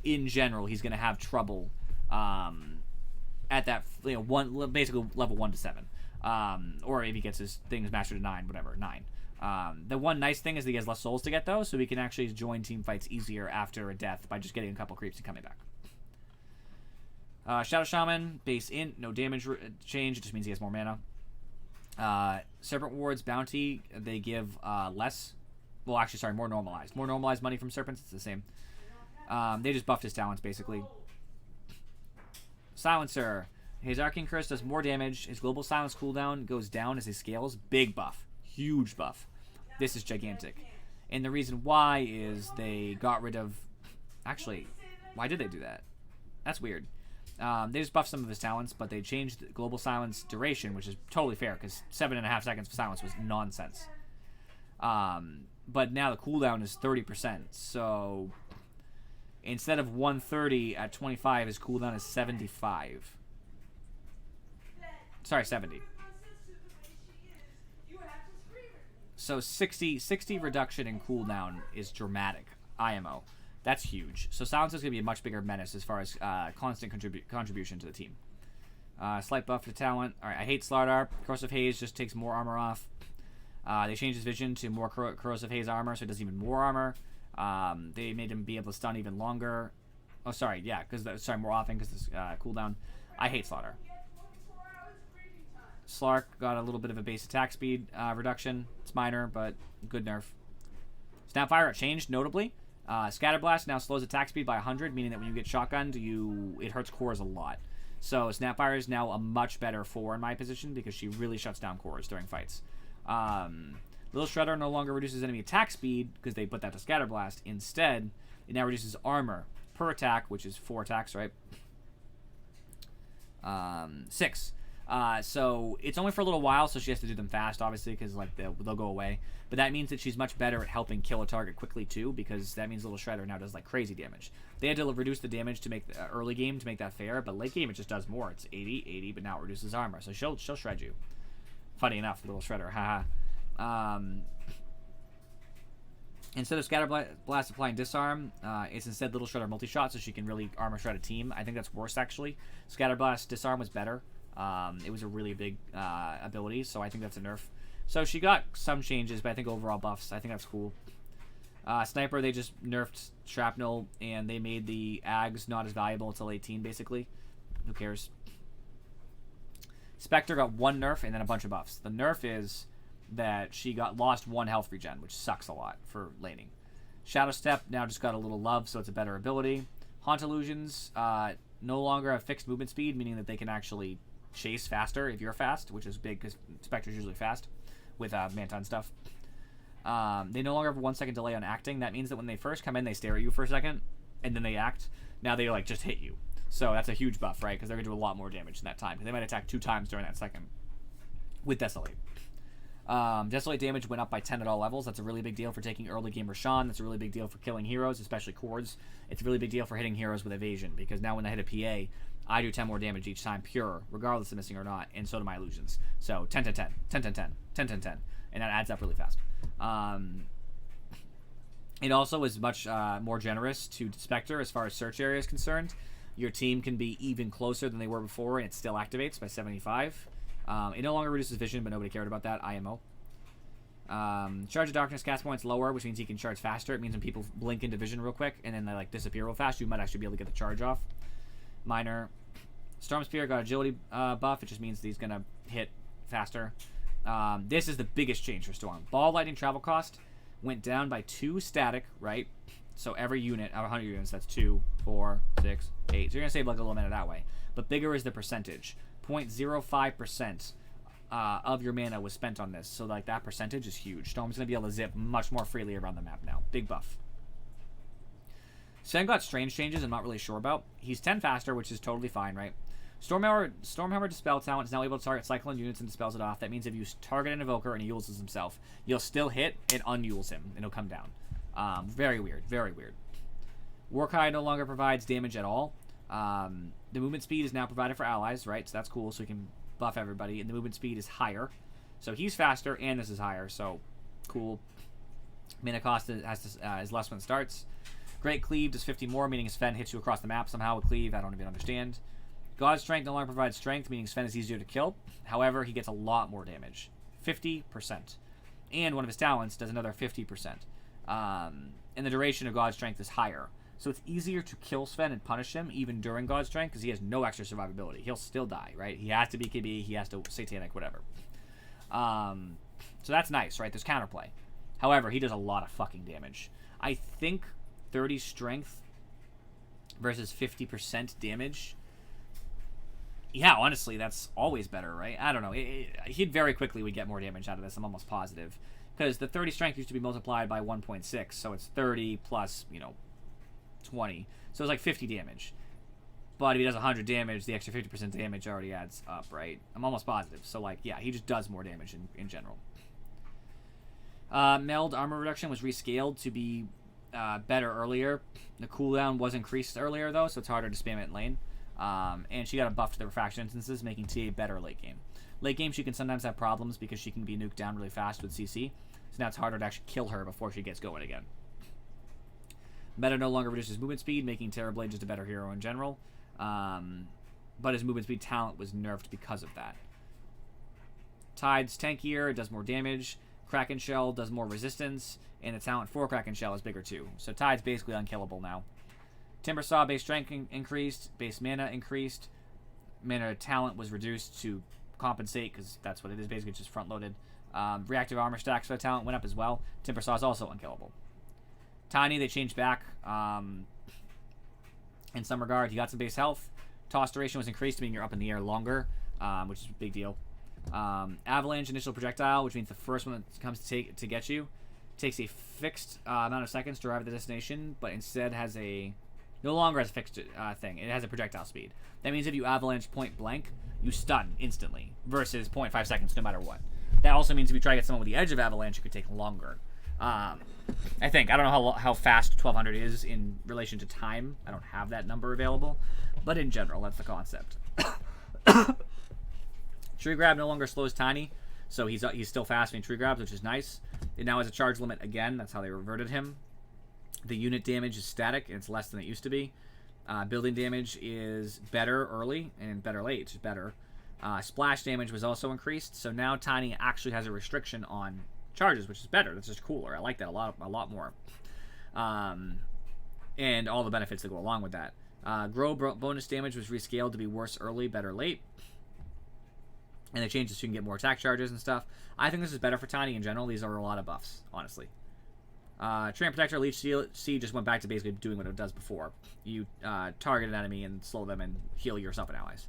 in general, he's going to have trouble at that, basically level 1 to 7. Or if he gets his things mastered to 9, whatever, 9. The one nice thing is that he has less souls to get, though, so he can actually join team fights easier after a death by just getting a couple creeps and coming back. Shadow Shaman, base int, no damage change, it just means he has more mana. Serpent Ward's bounty, they give less, well, actually, sorry, more normalized. More normalized money from Serpents, it's the same. They just buffed his talents, basically. Silencer. His Arcane Curse does more damage. His Global Silence cooldown goes down as he scales. Big buff. Huge buff. This is gigantic. And the reason why is they got rid of... Actually, why did they do that? That's weird. They just buffed some of his talents, but they changed the Global Silence duration, which is totally fair, because 7.5 seconds of silence was nonsense. But now the cooldown is 30%, so... Instead of 130 at 25, his cooldown is 75. Sorry, 70. So 60 reduction in cooldown is dramatic. IMO. That's huge. So Silence is going to be a much bigger menace as far as constant contribution to the team. Slight buff to talent. Alright, I hate Slardar. Corrosive Haze just takes more armor off. They changed his vision to more Corrosive Haze armor, so it does even more armor. They made him be able to stun even longer. Oh, sorry, yeah, more often because this cooldown. I hate Slaughter. Slark got a little bit of a base attack speed reduction. It's minor, but good nerf. Snapfire changed notably. Scatterblast now slows attack speed by 100, meaning that when you get shotgunned, it hurts cores a lot. So Snapfire is now a much better 4 in my position because she really shuts down cores during fights. Little Shredder no longer reduces enemy attack speed because they put that to Scatterblast. Instead, it now reduces armor per attack, which is 4 attacks, right? 6. So it's only for a little while, so she has to do them fast, obviously, because like they'll go away. But that means that she's much better at helping kill a target quickly too, because that means Little Shredder now does like crazy damage. They had to reduce the damage to make the early game to make that fair, but late game it just does more. It's 80, 80, but now it reduces armor, so she'll shred you. Funny enough, Little Shredder, haha. Instead of Scatterblast applying Disarm, it's instead Little Shredder multi-shot, so she can really armor shred a team. I think that's worse, actually. Scatterblast Disarm was better. It was a really big ability, so I think that's a nerf. So she got some changes, but I think overall buffs. I think that's cool. Sniper, they just nerfed Shrapnel, and they made the Ags not as valuable until 18, basically. Who cares? Spectre got 1 nerf and then a bunch of buffs. The nerf is that she lost 1 health regen, which sucks a lot for laning. Shadow Step now just got a little love, so it's a better ability. Haunt Illusions no longer have fixed movement speed, meaning that they can actually chase faster if you're fast, which is big because Spectre's usually fast with Manta and stuff. They no longer have a 1 second delay on acting. That means that when they first come in, they stare at you for a second, and then they act. Now they like just hit you. So that's a huge buff, right? Because they're going to do a lot more damage in that time. Because they might attack 2 times during that second with Desolate. Desolate damage went up by 10 at all levels. That's a really big deal for taking early game Roshan. That's a really big deal for killing heroes, especially Chords. It's a really big deal for hitting heroes with evasion, because now when I hit a PA, I do 10 more damage each time pure, regardless of missing or not, and so do my illusions. So 10, 10, 10, 10, 10, 10, 10, 10, 10, and that adds up really fast. It also is much more generous to Spectre as far as search area is concerned. Your team can be even closer than they were before, and it still activates by 75. It no longer reduces vision, but nobody cared about that. IMO. Charge of Darkness cast points lower, which means he can charge faster. It means when people blink into vision real quick and then they like disappear real fast, you might actually be able to get the charge off. Minor. Storm Spear got agility buff. It just means that he's going to hit faster. This is the biggest change for Storm. Ball Lightning travel cost went down by 2 static, right? So every unit, out of 100 units, that's 2, 4, 6, 8. So you're going to save like a little mana that way. But bigger is the percentage. 0.05% of your mana was spent on this. So like that percentage is huge. Storm's going to be able to zip much more freely around the map now. Big buff. Sven got strange changes I'm not really sure about. He's 10 faster, which is totally fine, right? Stormhammer Dispel talent is now able to target Cyclone units and dispels it off. That means if you target an Evoker and he uses himself, you'll still hit and unuse him, and he'll come down. Very weird. Very weird. Warkai no longer provides damage at all. The movement speed is now provided for allies, right? So that's cool, so he can buff everybody. And the movement speed is higher. So he's faster, and this is higher, so cool. Mana cost is less when it starts. Great Cleave does 50 more, meaning Sven hits you across the map somehow with Cleave. I don't even understand. God's Strength no longer provides strength, meaning Sven is easier to kill. However, he gets a lot more damage. 50%. And one of his talents does another 50%. And the duration of God's Strength is higher. So it's easier to kill Sven and punish him, even during God's Strength, because he has no extra survivability. He'll still die, right? He has to be KB, he has to Satanic, whatever. So that's nice, right? There's counterplay. However, he does a lot of fucking damage. I think 30 strength versus 50% damage. Yeah, honestly, that's always better, right? I don't know. He'd very quickly would get more damage out of this, I'm almost positive. Because the 30 strength used to be multiplied by 1.6, so it's 30 plus, 20. So it's like 50 damage. But if he does 100 damage, the extra 50% damage already adds up, right? I'm almost positive. So, like, yeah, he just does more damage in general. Meld armor reduction was rescaled to be better earlier. The cooldown was increased earlier, though, so it's harder to spam it in lane. And she got a buff to the refraction instances, making TA better late game. Late game, she can sometimes have problems because she can be nuked down really fast with CC. So now it's harder to actually kill her before she gets going again. Meta no longer reduces movement speed, making Terrorblade just a better hero in general. But his movement speed talent was nerfed because of that. Tide's tankier, it does more damage. Kraken Shell does more resistance, and the talent for Kraken Shell is bigger too. So Tide's basically unkillable now. Timbersaw base strength increased, base mana increased. Mana talent was reduced to compensate, because that's what it is, basically just front-loaded. Reactive armor stacks for the talent went up as well. Timbersaw is also unkillable. Tiny, they changed back in some regard. You got some base health. Toss duration was increased, meaning you're up in the air longer, which is a big deal. Avalanche initial projectile, which means the first one that comes to get you takes a fixed amount of seconds to arrive at the destination, but instead has no longer has a fixed thing. It has a projectile speed. That means if you avalanche point blank, you stun instantly versus 0.5 seconds no matter what. That also means if you try to get someone with the edge of avalanche, it could take longer. I think. I don't know how fast 1200 is in relation to time. I don't have that number available. But in general, that's the concept. Tree Grab no longer slows Tiny, so he's still fast when he Tree Grabs, which is nice. It now has a charge limit again. That's how they reverted him. The unit damage is static, and it's less than it used to be. Building damage is better early and better late, which is better. Splash damage was also increased, so now Tiny actually has a restriction on charges, which is better. That's just cooler. I like that a lot more. And all the benefits that go along with that. Grow bonus damage was rescaled to be worse early, better late. And they changed it so you can get more attack charges and stuff. I think this is better for Tiny in general. These are a lot of buffs, honestly. Tramp Protector, Leech Seed just went back to basically doing what it does before. You target an enemy and slow them and heal yourself and allies.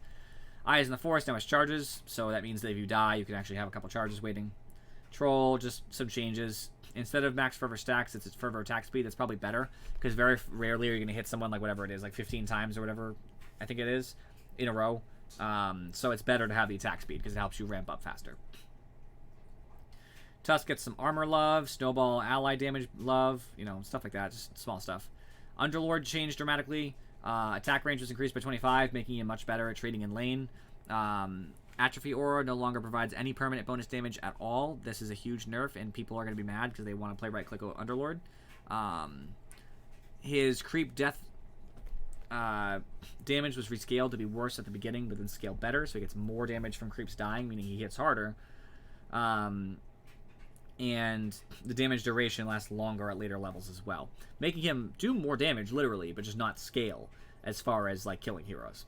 Eyes in the Forest now has charges, so that means that if you die, you can actually have a couple charges waiting. Troll, just some changes. Instead of max fervor stacks, it's fervor attack speed. That's probably better, because very rarely are you going to hit someone like whatever it is, like 15 times or whatever I think it is, in a row. So it's better to have the attack speed, because it helps you ramp up faster. Tusk gets some armor love, snowball ally damage love, you know, stuff like that, just small stuff. Underlord changed dramatically. Attack range was increased by 25, making him much better at trading in lane. Atrophy Aura no longer provides any permanent bonus damage at all. This is a huge nerf, and people are going to be mad because they want to play right-click Underlord. His creep death damage was rescaled to be worse at the beginning, but then scaled better, so he gets more damage from creeps dying, meaning he hits harder. And the damage duration lasts longer at later levels as well, making him do more damage, literally, but just not scale as far as, like, killing heroes.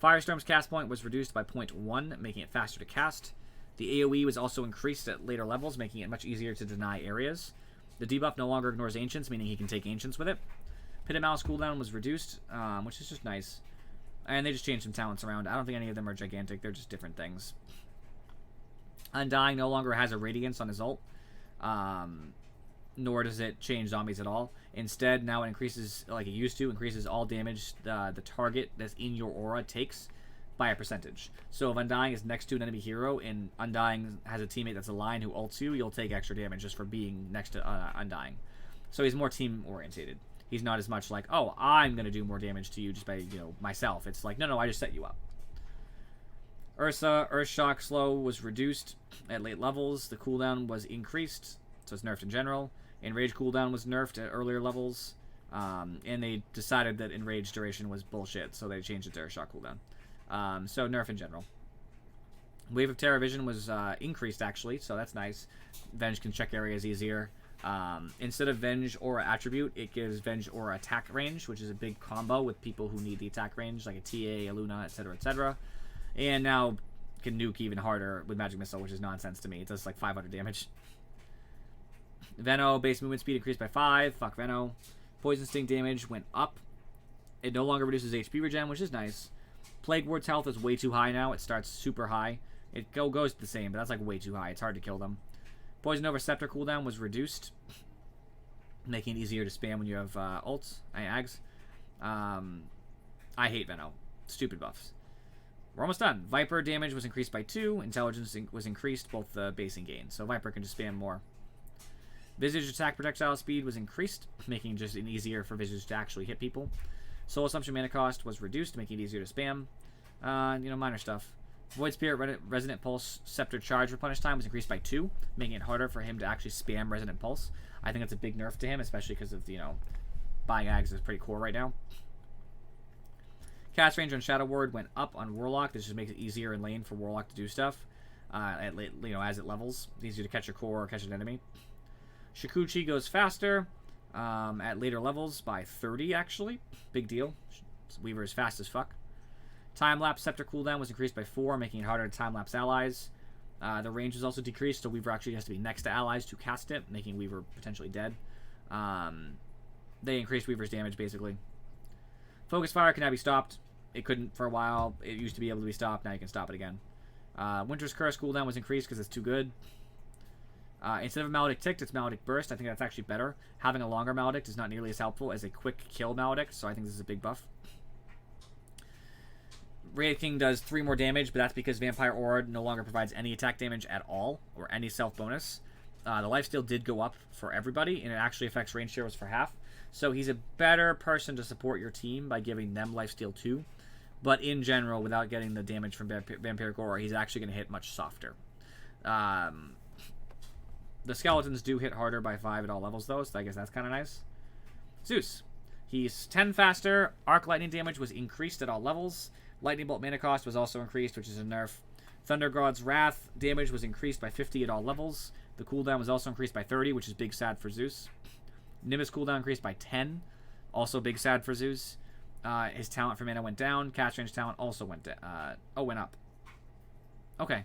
Firestorm's cast point was reduced by 0.1, making it faster to cast. The AoE was also increased at later levels, making it much easier to deny areas. The debuff no longer ignores Ancients, meaning he can take Ancients with it. Pit of Malice cooldown was reduced, which is just nice. And they just changed some talents around. I don't think any of them are gigantic, they're just different things. Undying no longer has a Radiance on his ult, nor does it change zombies at all. Instead, now it increases, like it used to, increases all damage the target that's in your aura takes by a percentage. So if Undying is next to an enemy hero and Undying has a teammate that's aligned who ults you, you'll take extra damage just for being next to Undying. So he's more team-orientated. He's not as much like, oh, I'm going to do more damage to you just by, you know, myself. It's like, no, I just set you up. Ursa, Earthshock slow was reduced at late levels. The cooldown was increased, so it's nerfed in general. Enrage cooldown was nerfed at earlier levels. And they decided that Enrage duration was bullshit, so they changed it to Earthshock cooldown. So nerf in general. Wave of Terror Vision was increased, actually, so that's nice. Venge can check areas easier. Instead of Venge Aura Attribute, it gives Venge Aura Attack Range, which is a big combo with people who need the attack range, like a TA, a Luna, etc., etc. And now can nuke even harder with Magic Missile, which is nonsense to me. It does like 500 damage. Veno, base movement speed increased by 5. Fuck Veno. Poison Sting damage went up. It no longer reduces HP regen, which is nice. Plague Ward's health is way too high now. It starts super high. It goes the same, but that's like way too high. It's hard to kill them. Poison Over Scepter cooldown was reduced, making it easier to spam when you have ults, ags. I hate Veno. Stupid buffs. We're almost done. Viper damage was increased by 2. Intelligence was increased, both the base and gain. So Viper can just spam more. Visage attack projectile speed was increased, making it just easier for Visage to actually hit people. Soul Assumption mana cost was reduced, making it easier to spam. You know, minor stuff. Void Spirit Resonant Pulse Scepter Charge Replenish time was increased by 2, making it harder for him to actually spam Resonant Pulse. I think that's a big nerf to him, especially because of, you know, buying ags is pretty core right now. Cast range on Shadow Ward went up on Warlock. This just makes it easier in lane for Warlock to do stuff. You know, as it levels, it's easier to catch a core or catch an enemy. Shikuchi goes faster at later levels by 30, actually. Big deal. Weaver is fast as fuck. Time-Lapse Scepter cooldown was increased by 4, making it harder to time-lapse allies. The range was also decreased, so Weaver actually has to be next to allies to cast it, making Weaver potentially dead. They increased Weaver's damage, basically. Focus Fire can now be stopped. It couldn't for a while. It used to be able to be stopped. Now you can stop it again. Winter's Curse cooldown was increased because it's too good. Instead of Maledict Ticked, it's Maledict Burst. I think that's actually better. Having a longer Maledict is not nearly as helpful as a quick kill Maledict, so I think this is a big buff. Wraith King does 3 more damage, but that's because Vampire Aura no longer provides any attack damage at all, or any self bonus. The lifesteal did go up for everybody, and it actually affects range heroes for half. So he's a better person to support your team by giving them lifesteal too. But in general, without getting the damage from Vampiric Aura, he's actually going to hit much softer. The skeletons do hit harder by 5 at all levels, though, so I guess that's kind of nice. Zeus. He's 10 faster. Arc Lightning damage was increased at all levels. Lightning Bolt mana cost was also increased, which is a nerf. Thunder God's Wrath damage was increased by 50 at all levels. The cooldown was also increased by 30, which is big sad for Zeus. Nimbus cooldown increased by 10. Also big sad for Zeus. His talent for mana went down. Cast range talent also went went up. Okay.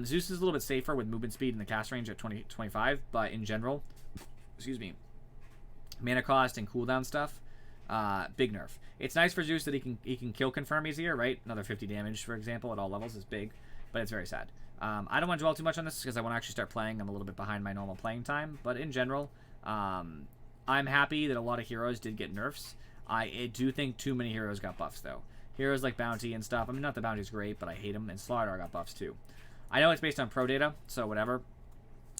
Zeus is a little bit safer with movement speed and the cast range at 25, but in general, excuse me, mana cost and cooldown stuff, big nerf. It's nice for Zeus that he can kill confirm easier, right? Another 50 damage, for example, at all levels is big, but it's very sad. I don't want to dwell too much on this because I want to actually start playing. I'm a little bit behind my normal playing time, but in general, I'm happy that a lot of heroes did get nerfs. I do think too many heroes got buffs, though. Heroes like Bounty and stuff. I mean, not that Bounty's great, but I hate him, and Slardar got buffs, too. I know it's based on pro data, so whatever.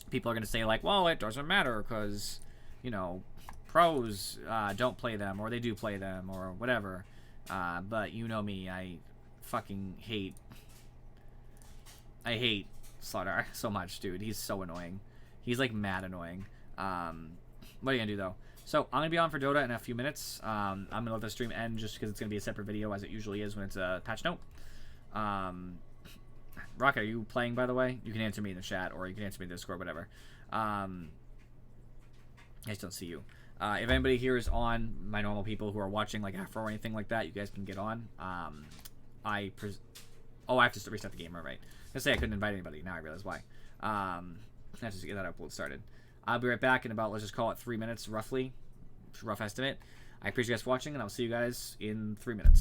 People are going to say, like, well, it doesn't matter because, you know, pros don't play them, or they do play them, or whatever. But you know me, I fucking hate... I hate Slardar so much, dude. He's so annoying. He's, like, mad annoying. What are you going to do, though? So, I'm going to be on for DotA in a few minutes. I'm going to let the stream end just because it's going to be a separate video, as it usually is when it's a patch note. Rocket, are you playing, by the way? You can answer me in the chat, or you can answer me in Discord, whatever. I just don't see you. If anybody here is on, my normal people who are watching, like, Afro or anything like that, you guys can get on. Oh, I have to restart the game, right? I say I couldn't invite anybody. Now I realize why. I have to get that upload started. I'll be right back in about, let's just call it 3 minutes, roughly. Rough estimate. I appreciate you guys watching, and I'll see you guys in 3 minutes.